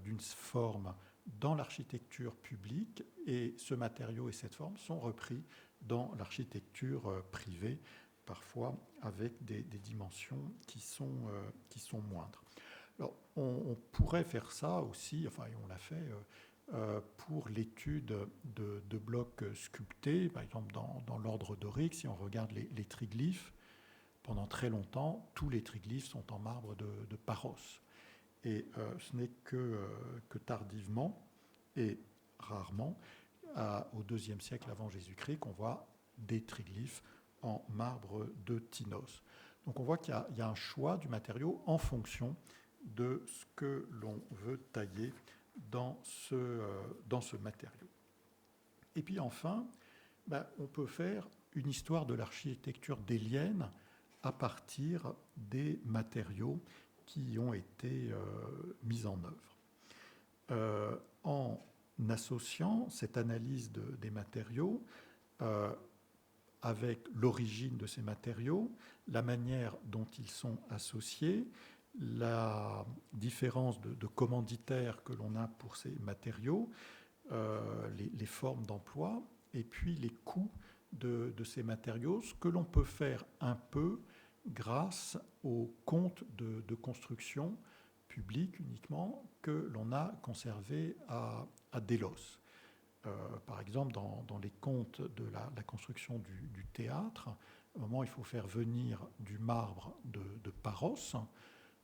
d'une forme dans l'architecture publique, et ce matériau et cette forme sont repris dans l'architecture privée, parfois avec des dimensions qui sont moindres. Alors, on pourrait faire ça aussi, on l'a fait pour l'étude de blocs sculptés, par exemple dans l'ordre dorique. Si on regarde les triglyphes, pendant très longtemps, tous les triglyphes sont en marbre de Paros. Et ce n'est que tardivement et rarement, au IIe siècle avant Jésus-Christ, qu'on voit des triglyphes en marbre de Tinos. Donc on voit qu'il y a un choix du matériau en fonction de ce que l'on veut tailler dans ce matériau. Et puis enfin, on peut faire une histoire de l'architecture délienne à partir des matériaux qui ont été mis en œuvre. En associant cette analyse des matériaux avec l'origine de ces matériaux, la manière dont ils sont associés, la différence de commanditaire que l'on a pour ces matériaux, les formes d'emploi, et puis les coûts de ces matériaux, ce que l'on peut faire un peu grâce aux comptes de construction publique uniquement que l'on a conservés à Délos. Par exemple, dans les comptes de la construction du théâtre, à un moment, il faut faire venir du marbre de Paros.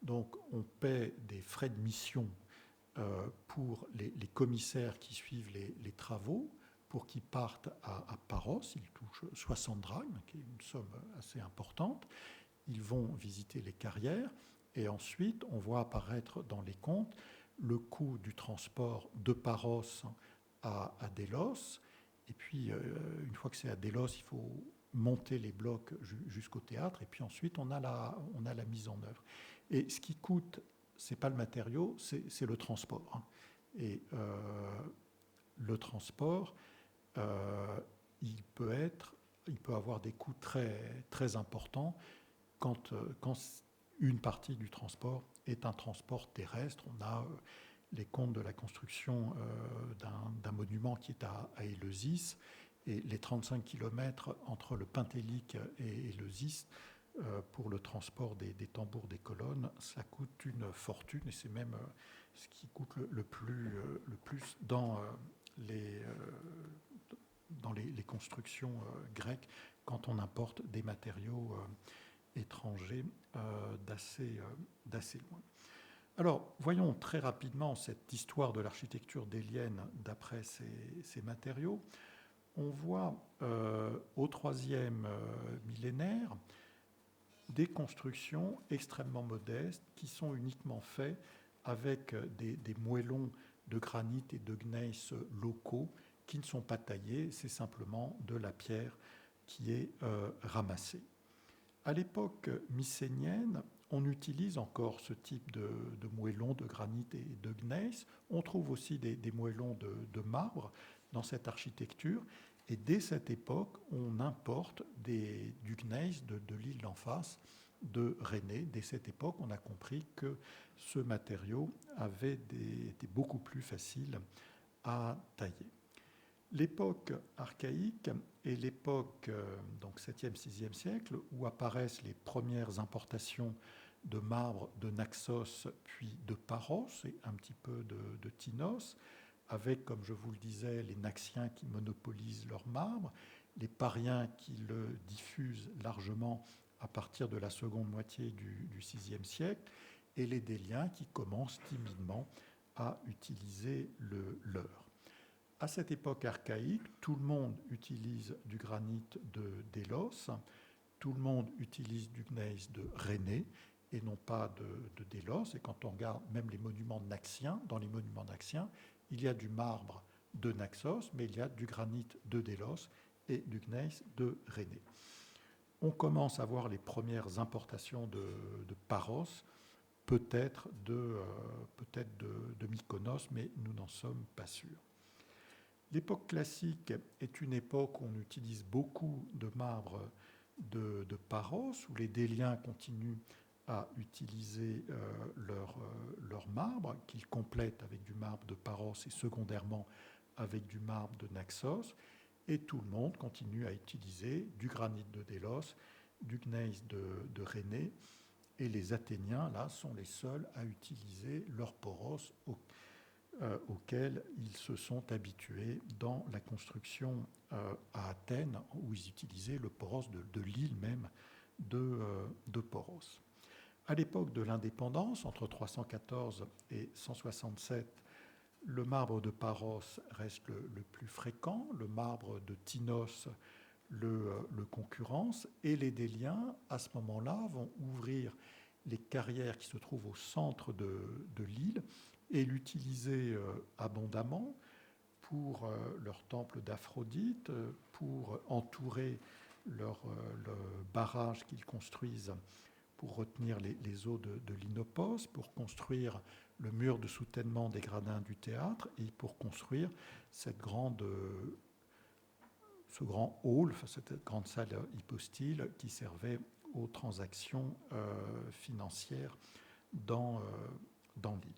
Donc, on paie des frais de mission pour les commissaires qui suivent les travaux, pour qu'ils partent à Paros. Ils touchent 60 drachmes, qui est une somme assez importante. Ils vont visiter les carrières et ensuite on voit apparaître dans les comptes le coût du transport de Paros à Délos. Et puis une fois que c'est à Délos, il faut monter les blocs jusqu'au théâtre et puis ensuite on a la mise en œuvre. Et ce qui coûte, c'est pas le matériau, c'est le transport. Et le transport, il peut avoir des coûts très, très importants quand une partie du transport est un transport terrestre. On a les comptes de la construction d'un monument qui est à Éleusis, et les 35 km entre le Pentélique et Éleusis pour le transport des tambours des colonnes, ça coûte une fortune, et c'est même ce qui coûte le plus dans les constructions grecques quand on importe des matériaux étrangers d'assez loin. Alors, voyons très rapidement cette histoire de l'architecture délienne d'après ces matériaux. On voit au IIIe millénaire des constructions extrêmement modestes qui sont uniquement faites avec des moellons de granit et de gneiss locaux qui ne sont pas taillés, c'est simplement de la pierre qui est ramassée. À l'époque mycénienne, on utilise encore ce type de moellons de granit et de gneiss. On trouve aussi des moellons de marbre dans cette architecture. Et dès cette époque, on importe du gneiss de l'île d'en face, de Rhénée. Dès cette époque, on a compris que ce matériau était beaucoup plus facile à tailler. L'époque archaïque est l'époque, donc 7e, 6e siècle, où apparaissent les premières importations de marbre de Naxos, puis de Paros, et un petit peu de Tinos, avec, comme je vous le disais, les Naxiens qui monopolisent leur marbre, les Pariens qui le diffusent largement à partir de la seconde moitié du VIe siècle, et les Déliens qui commencent timidement à utiliser le leur. À cette époque archaïque, tout le monde utilise du granit de Délos, tout le monde utilise du gneiss de Rhénée et non pas de Délos. Et quand on regarde même les monuments naxiens, dans les monuments naxiens, il y a du marbre de Naxos, mais il y a du granit de Délos et du gneiss de Rhénée. On commence à voir les premières importations de Paros, peut-être de Mykonos, mais nous n'en sommes pas sûrs. L'époque classique est une époque où on utilise beaucoup de marbre de Paros, où les Déliens continuent à utiliser leur marbre, qu'ils complètent avec du marbre de Paros et secondairement avec du marbre de Naxos. Et tout le monde continue à utiliser du granit de Délos, du gneiss de Rhénée. Et les Athéniens, là, sont les seuls à utiliser leur poros auxquels ils se sont habitués dans la construction à Athènes, où ils utilisaient le poros de l'île même de Poros. À l'époque de l'indépendance, entre 314 et 167, le marbre de Paros reste le plus fréquent, le marbre de Tinos le concurrence, et les Déliens, à ce moment-là, vont ouvrir les carrières qui se trouvent au centre de l'île et l'utiliser abondamment pour leur temple d'Aphrodite, pour entourer le barrage qu'ils construisent pour retenir les eaux de l'Inopos, pour construire le mur de soutènement des gradins du théâtre et pour construire ce grand hall, cette grande salle hypostyle qui servait aux transactions financières dans l'île.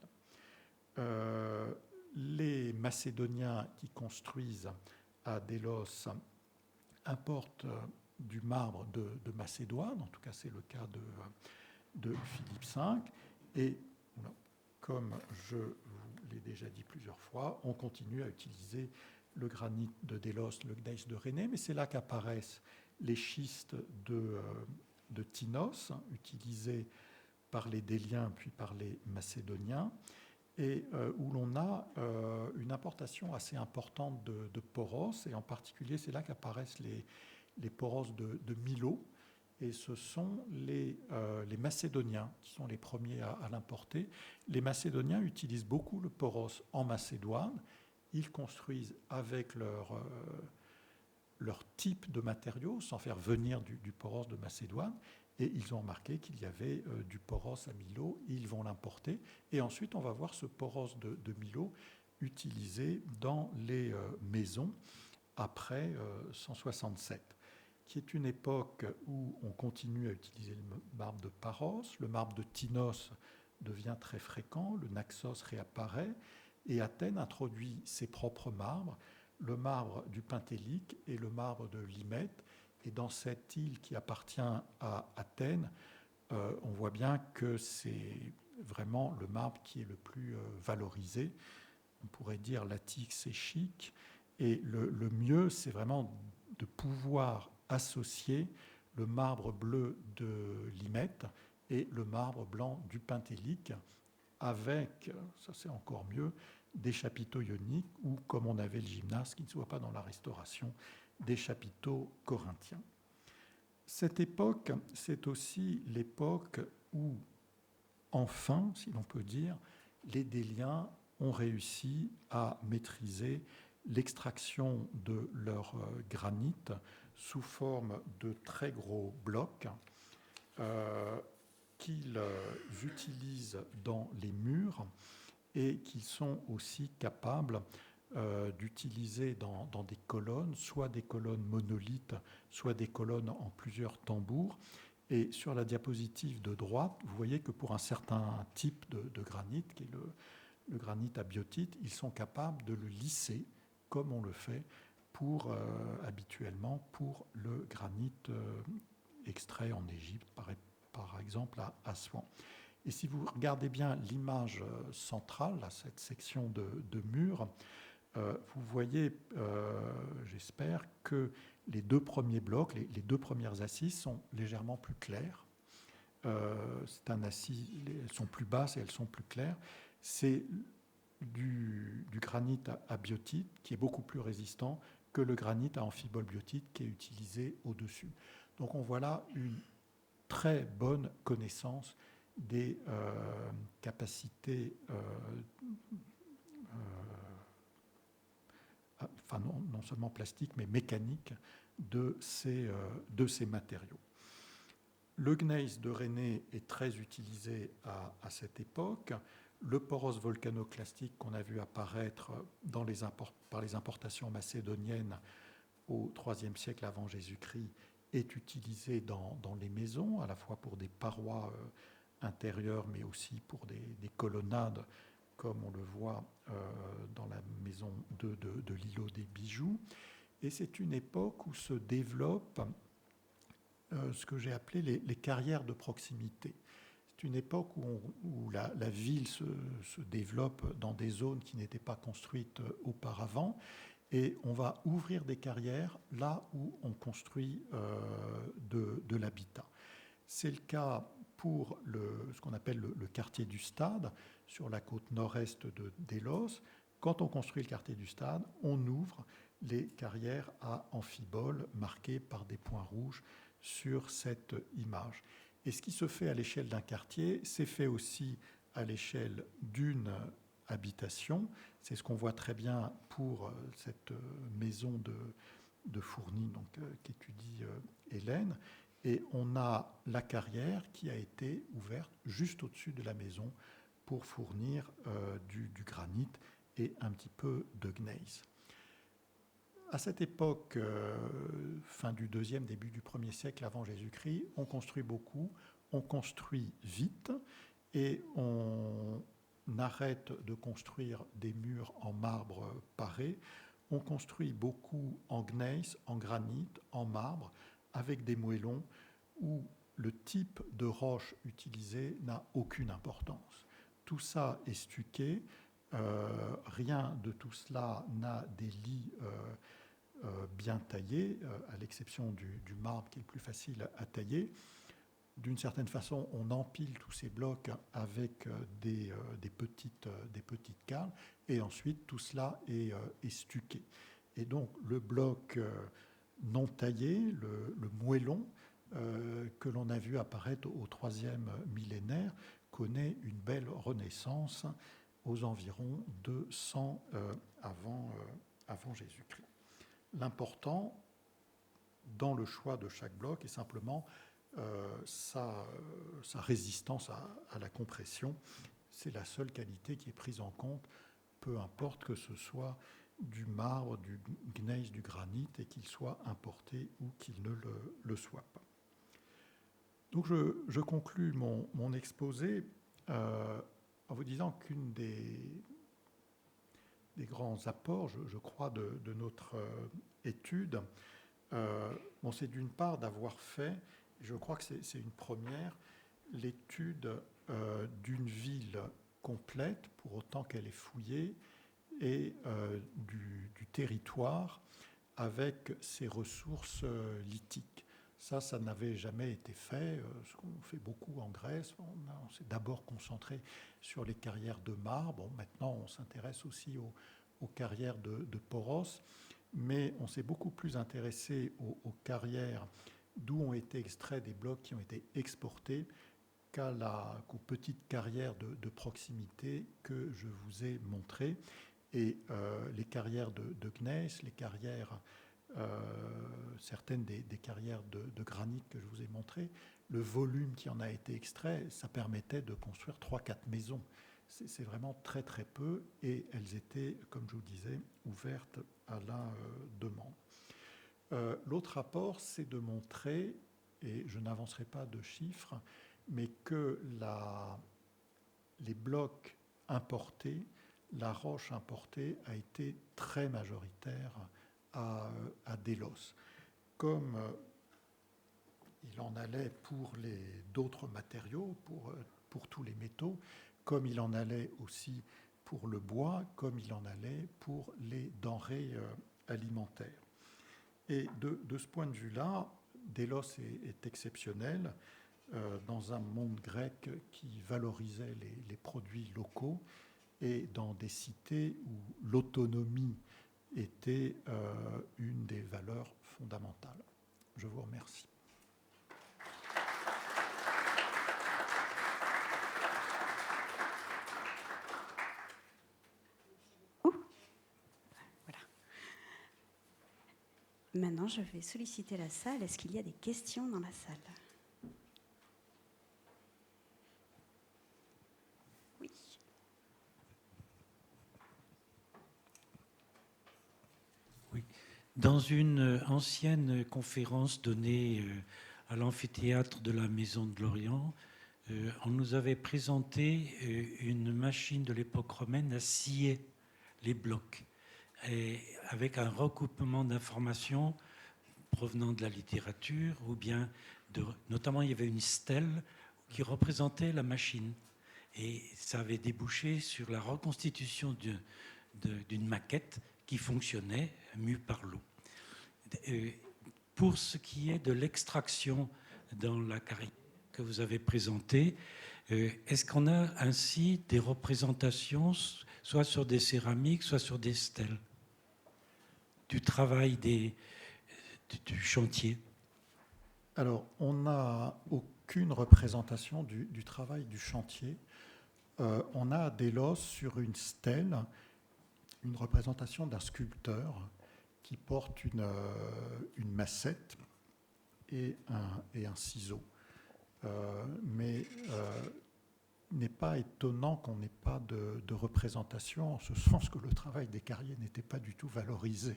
Les Macédoniens qui construisent à Délos importent du marbre de Macédoine, en tout cas c'est le cas de Philippe V, et comme je vous l'ai déjà dit plusieurs fois, on continue à utiliser le granit de Délos, le gneiss de Rhénée, mais c'est là qu'apparaissent les schistes de Tinos, utilisés par les Déliens puis par les Macédoniens, et où l'on a une importation assez importante de poros, et en particulier c'est là qu'apparaissent les poros de Milo, et ce sont les Macédoniens qui sont les premiers à l'importer. Les Macédoniens utilisent beaucoup le poros en Macédoine, ils construisent avec leur type de matériaux, sans faire venir du poros de Macédoine, et ils ont remarqué qu'il y avait du poros à Milo, et ils vont l'importer. Et ensuite, on va voir ce poros de Milo utilisé dans les maisons après 167, qui est une époque où on continue à utiliser le marbre de Paros, le marbre de Tinos devient très fréquent, le Naxos réapparaît, et Athènes introduit ses propres marbres, le marbre du Pentélique et le marbre de Limète. Et dans cette île qui appartient à Athènes, on voit bien que c'est vraiment le marbre qui est le plus valorisé. On pourrait dire l'attique, c'est chic. Et le mieux, c'est vraiment de pouvoir associer le marbre bleu de Limète et le marbre blanc du Pentélique avec, ça c'est encore mieux, des chapiteaux ioniques ou, comme on avait le gymnase, qui ne soit pas dans la restauration, des chapiteaux corinthiens. Cette époque, c'est aussi l'époque où, enfin, si l'on peut dire, les Déliens ont réussi à maîtriser l'extraction de leur granit sous forme de très gros blocs qu'ils utilisent dans les murs et qu'ils sont aussi capables d'utiliser dans des colonnes, soit des colonnes monolithes, soit des colonnes en plusieurs tambours. Et sur la diapositive de droite, vous voyez que pour un certain type de granit, qui est le granit à biotite, ils sont capables de le lisser, comme on le fait habituellement pour le granit extrait en Égypte, par exemple à Assouan. Et si vous regardez bien l'image centrale, là, cette section de mur, vous voyez, j'espère, que les deux premiers blocs, les deux premières assises sont légèrement plus claires. C'est un assis, elles sont plus basses et elles sont plus claires. C'est du granit à biotite qui est beaucoup plus résistant que le granit à amphibolte-biotite qui est utilisé au-dessus. Donc on voit là une très bonne connaissance des capacités, enfin non seulement plastiques, mais mécaniques de ces matériaux. Le gneiss de Rhénée est très utilisé à cette époque. Le poros volcanoclastique qu'on a vu apparaître par les importations macédoniennes au IIIe siècle avant Jésus-Christ est utilisé dans les maisons, à la fois pour des parois intérieures, mais aussi pour des colonnades, comme on le voit dans la maison de l'îlot des bijoux. Et c'est une époque où se développent ce que j'ai appelé les carrières de proximité. C'est une époque où la ville se développe dans des zones qui n'étaient pas construites auparavant, et on va ouvrir des carrières là où on construit de l'habitat. C'est le cas pour ce qu'on appelle le quartier du Stade, sur la côte nord-est de Délos. Quand on construit le quartier du Stade, on ouvre les carrières à amphiboles marquées par des points rouges sur cette image. Et ce qui se fait à l'échelle d'un quartier, c'est fait aussi à l'échelle d'une habitation. C'est ce qu'on voit très bien pour cette maison de Fourny, donc, qu'étudie Hélène. Et on a la carrière qui a été ouverte juste au-dessus de la maison pour fournir du granit et un petit peu de gneiss. À cette époque, fin du IIe, début du Ier siècle avant Jésus-Christ, on construit beaucoup, on construit vite et on arrête de construire des murs en marbre paré. On construit beaucoup en gneiss, en granit, en marbre, avec des moellons où le type de roche utilisée n'a aucune importance. Tout ça est stuqué, rien de tout cela n'a des lits bien taillés, à l'exception du marbre qui est le plus facile à tailler. d'une certaine façon, on empile tous ces blocs avec des petites cales, et ensuite tout cela est stuqué. Et donc le bloc non taillé, le moellon, que l'on a vu apparaître au troisième millénaire, connaît une belle renaissance aux environs de 100 avant Jésus-Christ. L'important dans le choix de chaque bloc est simplement sa résistance à la compression. C'est la seule qualité qui est prise en compte, peu importe que ce soit du marbre, du gneiss, du granit, et qu'il soit importé ou qu'il ne le soit pas. Donc je conclus mon exposé en vous disant qu'une des grands apports, je crois, de notre étude, c'est d'une part d'avoir fait, je crois que c'est une première, l'étude d'une ville complète, pour autant qu'elle est fouillée, et du territoire avec ses ressources lithiques. Ça n'avait jamais été fait, ce qu'on fait beaucoup en Grèce. On s'est d'abord concentré sur les carrières de marbre. Maintenant, on s'intéresse aussi aux carrières de Poros, mais on s'est beaucoup plus intéressé aux carrières d'où ont été extraits des blocs qui ont été exportés qu'aux petites carrières de proximité que je vous ai montrées. Et les carrières de gneiss, les carrières, certaines des carrières de granit que je vous ai montrées, le volume qui en a été extrait, ça permettait de construire 3-4 maisons. C'est vraiment très très peu, et elles étaient, comme je vous disais, ouvertes à la demande. L'autre rapport, c'est de montrer, et je n'avancerai pas de chiffres, mais que les blocs importés, la roche importée a été très majoritaire à Délos. Comme il en allait pour d'autres matériaux, pour tous les métaux, comme il en allait aussi pour le bois, comme il en allait pour les denrées alimentaires. Et de ce point de vue-là, Délos est exceptionnel dans un monde grec qui valorisait les produits locaux et dans des cités où l'autonomie était une des valeurs fondamentales. Je vous remercie. Voilà. Maintenant, je vais solliciter la salle. Est-ce qu'il y a des questions dans la salle ? Oui. Oui. Dans une ancienne conférence donnée à l'amphithéâtre de la Maison de l'Orient, on nous avait présenté une machine de l'époque romaine à scier les blocs, et avec un recoupement d'informations provenant de la littérature, ou bien notamment il y avait une stèle qui représentait la machine, et ça avait débouché sur la reconstitution d'une maquette qui fonctionnait mue par l'eau. Pour ce qui est de l'extraction dans la carrière que vous avez présentée, est-ce qu'on a ainsi des représentations, soit sur des céramiques, soit sur des stèles, du travail du chantier? Alors, on n'a aucune représentation du travail du chantier. On a à Délos, sur une stèle, une représentation d'un sculpteur qui porte une massette et un ciseau. Mais il n'est pas étonnant qu'on n'ait pas de représentation, en ce sens que le travail des carriers n'était pas du tout valorisé.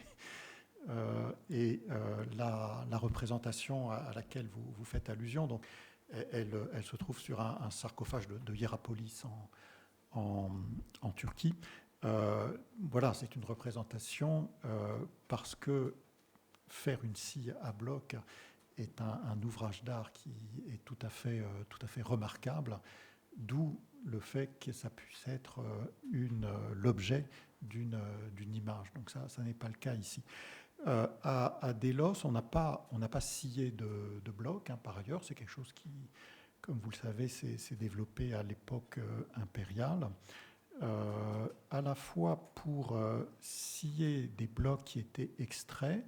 La représentation à laquelle vous faites allusion, donc, elle se trouve sur un sarcophage de Hiérapolis en Turquie. Voilà, c'est une représentation parce que faire une scie à bloc est un ouvrage d'art qui est tout à fait remarquable, d'où le fait que ça puisse être l'objet d'une image. Donc ça n'est pas le cas ici. À Délos, on n'a pas scié de blocs, hein, par ailleurs. C'est quelque chose qui, comme vous le savez, s'est développé à l'époque impériale. À la fois pour scier des blocs qui étaient extraits,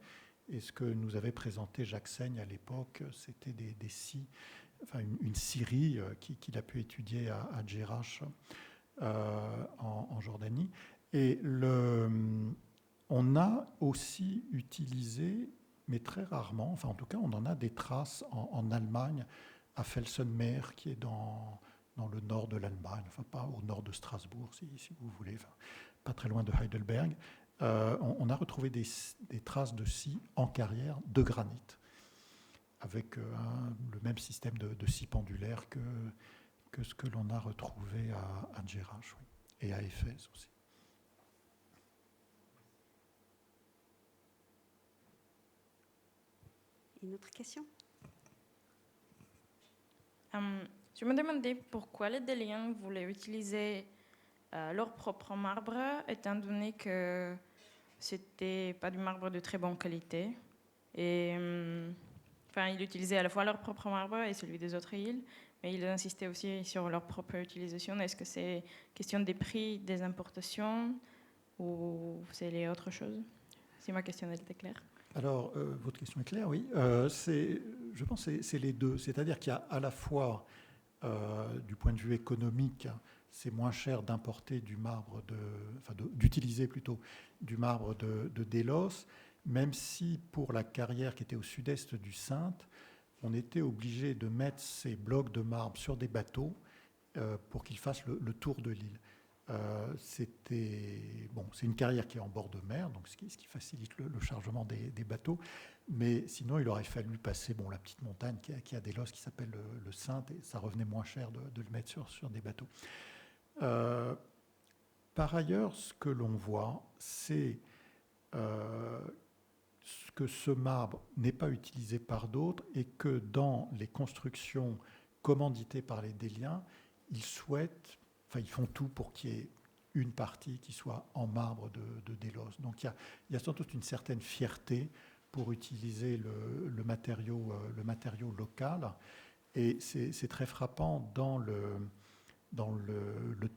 et ce que nous avait présenté Jacques Saigne à l'époque, c'était des scies, enfin une scierie qu'il a pu étudier à Djerach en Jordanie. Et on a aussi utilisé, mais très rarement, enfin en tout cas on en a des traces en Allemagne, à Felsenmeer, qui est dans le nord de l'Allemagne, enfin pas au nord de Strasbourg si vous voulez, enfin, pas très loin de Heidelberg. On a retrouvé des traces de scie en carrière de granit, avec le même système de scie pendulaire que ce que l'on a retrouvé à Djerach, oui, et à Éphèse aussi. Une autre question? Je me demandais pourquoi les Déliens voulaient utiliser leur propre marbre, étant donné que c'était pas du marbre de très bonne qualité. Et ils utilisaient à la fois leur propre marbre et celui des autres îles, mais ils insistaient aussi sur leur propre utilisation. Est-ce que c'est question des prix des importations ou c'est autre chose? Si ma question était claire. Alors, votre question est claire, oui. Je pense que c'est les deux. C'est-à-dire qu'il y a à la fois, du point de vue économique, c'est moins cher d'importer du marbre d'utiliser plutôt du marbre de Délos, même si pour la carrière qui était au sud-est du Saintes, on était obligé de mettre ces blocs de marbre sur des bateaux pour qu'ils fassent le tour de l'île. C'est une carrière qui est en bord de mer, donc ce qui facilite le chargement des bateaux. Mais sinon, il aurait fallu passer la petite montagne qui a Délos, qui s'appelle le Saintes, et ça revenait moins cher de le mettre sur des bateaux. Par ailleurs, ce que l'on voit, c'est que ce marbre n'est pas utilisé par d'autres et que dans les constructions commanditées par les Déliens, ils font tout pour qu'il y ait une partie qui soit en marbre de Délos. Donc il y a sans doute une certaine fierté pour utiliser le matériau local. Et c'est très frappant dans le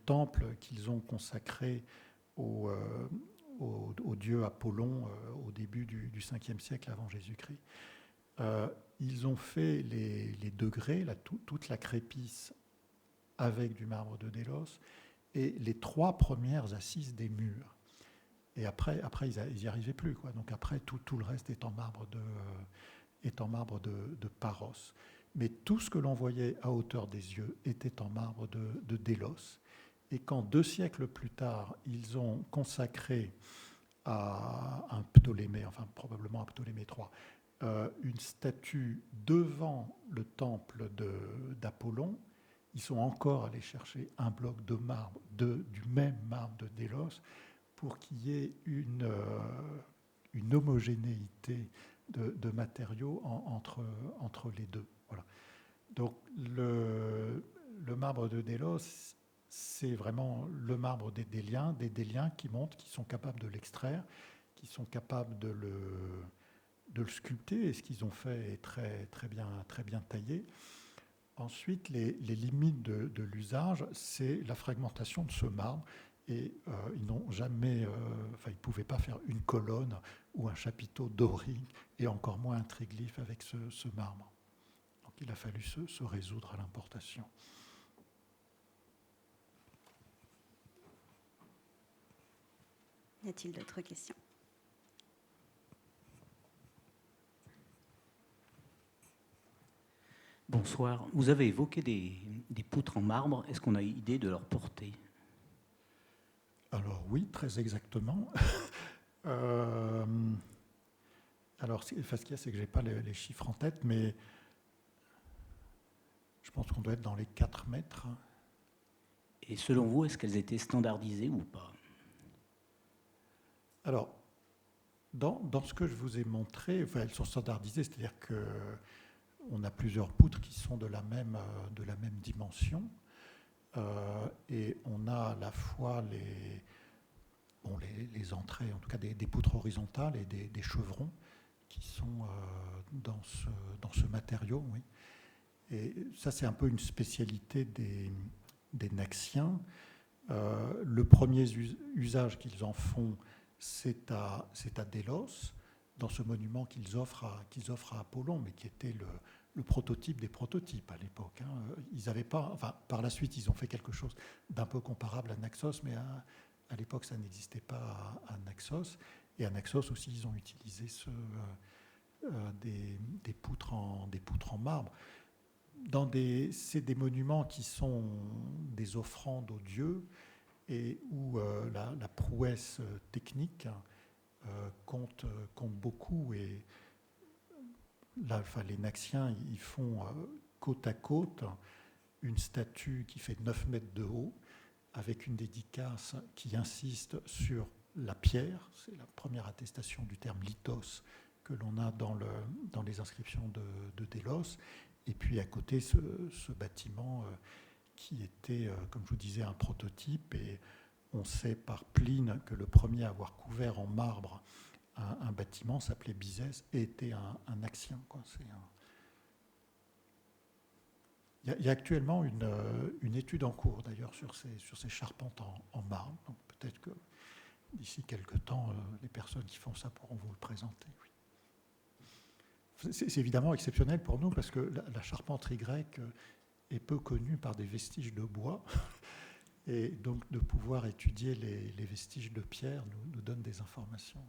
temple qu'ils ont consacré au dieu Apollon au début du 5e siècle avant Jésus-Christ. Ils ont fait les degrés, toute la crépice avec du marbre de Délos et les 3 premières assises des murs. Et après ils n'y arrivaient plus, quoi. Donc après, tout le reste est en marbre de Paros. Mais tout ce que l'on voyait à hauteur des yeux était en marbre de Délos. Et quand 2 siècles plus tard, ils ont consacré à un Ptolémée, enfin probablement à Ptolémée III, une statue devant le temple d'Apollon, ils sont encore allés chercher un bloc de marbre, du même marbre de Délos, pour qu'il y ait une homogénéité de matériaux entre les deux. Voilà. Donc le marbre de Délos, c'est vraiment le marbre des Déliens qui montrent qu'ils sont capables de l'extraire, qui sont capables de le sculpter, et ce qu'ils ont fait est très, très bien taillé. Ensuite, les limites de l'usage, c'est la fragmentation de ce marbre. Et ils n'ont jamais, ils ne pouvaient pas faire une colonne ou un chapiteau dorique, et encore moins un triglyphe avec ce marbre. Donc il a fallu se résoudre à l'importation. Y a-t-il d'autres questions? Bonsoir. Vous avez évoqué des poutres en marbre. Est-ce qu'on a idée de leur portée? Alors oui, très exactement. Alors, ce qu'il y a, c'est que je n'ai pas les chiffres en tête, mais je pense qu'on doit être dans les 4 mètres. Et selon vous, est-ce qu'elles étaient standardisées ou pas? Alors, dans ce que je vous ai montré, elles sont standardisées, c'est-à-dire qu'on a plusieurs poutres qui sont de la même dimension. Et on a à la fois les entrées, en tout cas des poutres horizontales et des chevrons qui sont dans ce matériau. Oui. Et ça, c'est un peu une spécialité des Naxiens. Le premier usage qu'ils en font, c'est à Délos, dans ce monument qu'ils offrent à Apollon, mais qui était le prototype des prototypes à l'époque. Ils n'avaient pas, enfin, par la suite, ils ont fait quelque chose d'un peu comparable à Naxos, mais à l'époque, ça n'existait pas à Naxos. Et à Naxos aussi, ils ont utilisé des poutres en marbre. C'est des monuments qui sont des offrandes aux dieux et où la prouesse technique compte beaucoup. Et là, les Naxiens, ils font côte à côte une statue qui fait 9 mètres de haut, avec une dédicace qui insiste sur la pierre. C'est la première attestation du terme lithos que l'on a dans les inscriptions de Délos. Et puis à côté, ce bâtiment qui était, comme je vous disais, un prototype. Et on sait par Pline que le premier à avoir couvert en marbre un bâtiment s'appelait Byzès et était un Naxien. Il y a actuellement une étude en cours, d'ailleurs, sur ces charpentes en marbre. Donc peut-être que d'ici quelques temps, les personnes qui font ça pourront vous le présenter. Oui. C'est évidemment exceptionnel pour nous parce que la charpenterie grecque est peu connue par des vestiges de bois. Et donc de pouvoir étudier les vestiges de pierre nous donne des informations.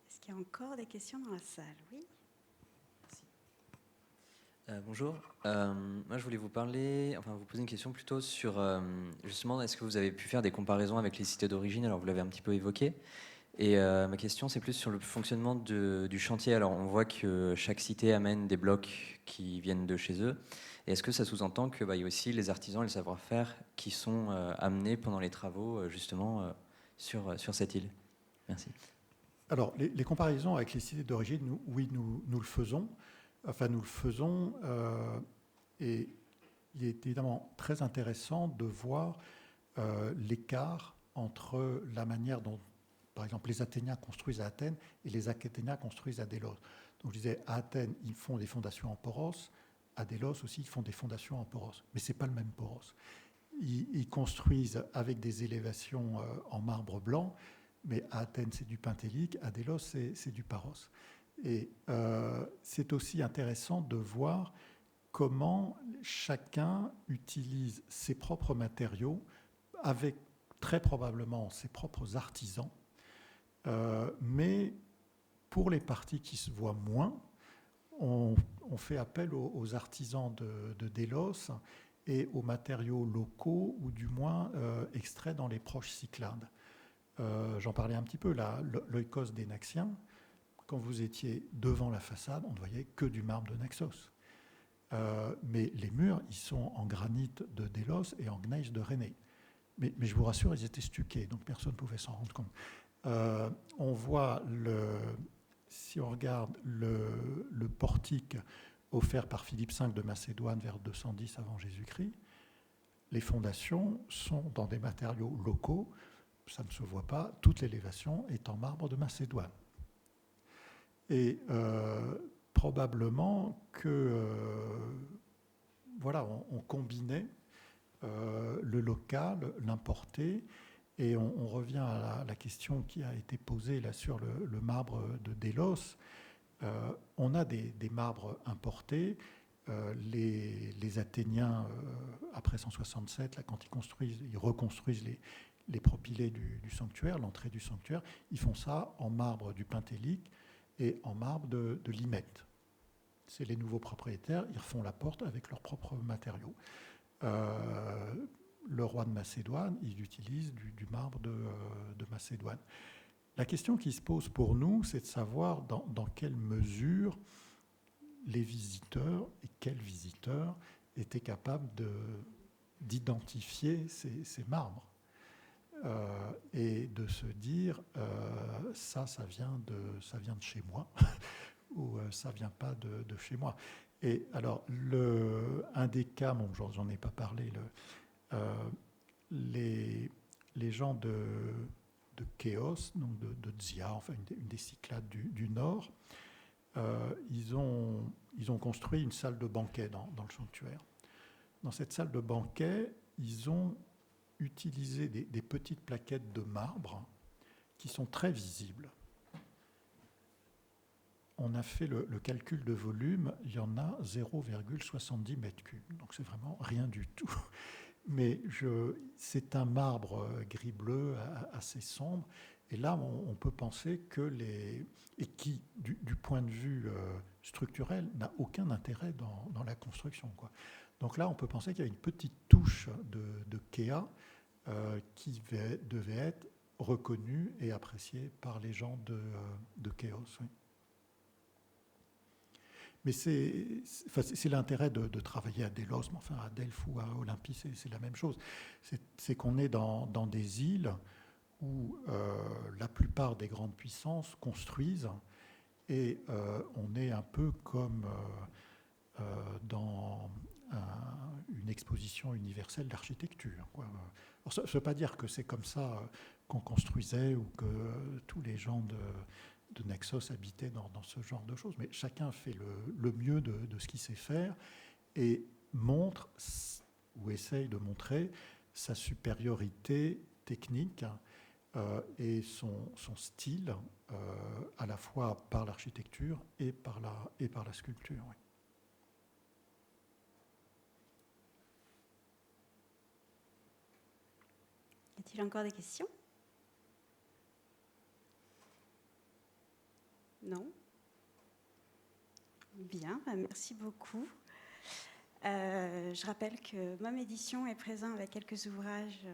Est-ce qu'il y a encore des questions dans la salle? Oui. Bonjour. Moi, je voulais vous poser une question plutôt sur, justement, est-ce que vous avez pu faire des comparaisons avec les cités d'origine? Alors, vous l'avez un petit peu évoqué. Et ma question, c'est plus sur le fonctionnement du chantier. Alors, on voit que chaque cité amène des blocs qui viennent de chez eux. Et est-ce que ça sous-entend qu'il y a aussi les artisans et le savoir-faire qui sont amenés pendant les travaux, justement, sur cette île? Merci. Alors, les comparaisons avec les cités d'origine, nous le faisons. Enfin, nous le faisons, et il est évidemment très intéressant de voir l'écart entre la manière dont, par exemple, les Athéniens construisent à Athènes et les Athéniens construisent à Délos. Donc, je disais, à Athènes, ils font des fondations en poros, à Délos aussi, ils font des fondations en poros. Mais ce n'est pas le même poros. Ils construisent avec des élévations en marbre blanc, mais à Athènes, c'est du pentélique, à Délos, c'est du paros. Et c'est aussi intéressant de voir comment chacun utilise ses propres matériaux avec très probablement ses propres artisans. Mais pour les parties qui se voient moins, on fait appel aux artisans de Délos et aux matériaux locaux ou du moins extraits dans les proches Cyclades. J'en parlais un petit peu, l'oikos des Naxiens. Quand vous étiez devant la façade, on ne voyait que du marbre de Naxos. Mais les murs, ils sont en granit de Délos et en gneiss de Rhénée. Mais je vous rassure, ils étaient stuqués, donc personne ne pouvait s'en rendre compte. On voit, si on regarde le portique offert par Philippe V de Macédoine vers 210 avant Jésus-Christ, les fondations sont dans des matériaux locaux, ça ne se voit pas, toute l'élévation est en marbre de Macédoine. Et probablement que on combinait le local, l'importé, et on revient à la question qui a été posée là sur le marbre de Délos. On a des marbres importés. Les Athéniens, après 167, là, quand ils reconstruisent les propylées du sanctuaire, l'entrée du sanctuaire, ils font ça en marbre du pentélique et en marbre de Limette. C'est les nouveaux propriétaires, ils refont la porte avec leurs propres matériaux. Le roi de Macédoine, il utilise du marbre de Macédoine. La question qui se pose pour nous, c'est de savoir dans quelle mesure les visiteurs, et quels visiteurs, étaient capables d'identifier ces marbres. Et de se dire ça vient de chez moi ou ça ne vient pas de chez moi. Et alors, un des cas, bon, j'en ai pas parlé, les gens de Kéos, donc de Dzia, enfin une des Cyclades du Nord, ils ont construit une salle de banquet dans le sanctuaire. Dans cette salle de banquet, ils ont utilisé des petites plaquettes de marbre qui sont très visibles. On a fait le calcul de volume, il y en a 0,70 mètres cubes, donc c'est vraiment rien du tout. Mais c'est un marbre gris-bleu assez sombre, et là on peut penser que et qui, du point de vue structurel, n'a aucun intérêt dans la construction, quoi. Donc là on peut penser qu'il y a une petite touche de Kea qui devait être reconnue et appréciée par les gens de Kéos. Oui. Mais c'est l'intérêt de travailler à Delos, mais enfin à Delphes ou à Olympie, c'est la même chose. C'est qu'on est dans des îles où la plupart des grandes puissances construisent, et on est un peu comme dans une exposition universelle d'architecture, quoi. Alors, ça ne veut pas dire que c'est comme ça qu'on construisait ou que tous les gens de Naxos habitaient dans ce genre de choses, mais chacun fait le mieux de ce qu'il sait faire et montre ou essaye de montrer sa supériorité technique et son style à la fois par l'architecture et par la sculpture. Oui. Y a-t-il encore des questions? Non? Bien, merci beaucoup. Je rappelle que MOM Édition est présent avec quelques ouvrages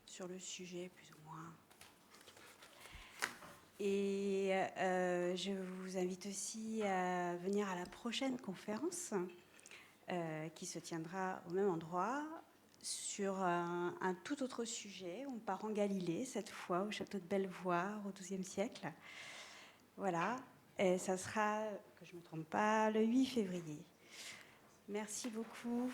sur le sujet, plus ou moins. Et je vous invite aussi à venir à la prochaine conférence qui se tiendra au même endroit sur un tout autre sujet. On part en Galilée, cette fois, au château de Belvoir, au XIIe siècle. Voilà, et ça sera, que je ne me trompe pas, le 8 février. Merci beaucoup.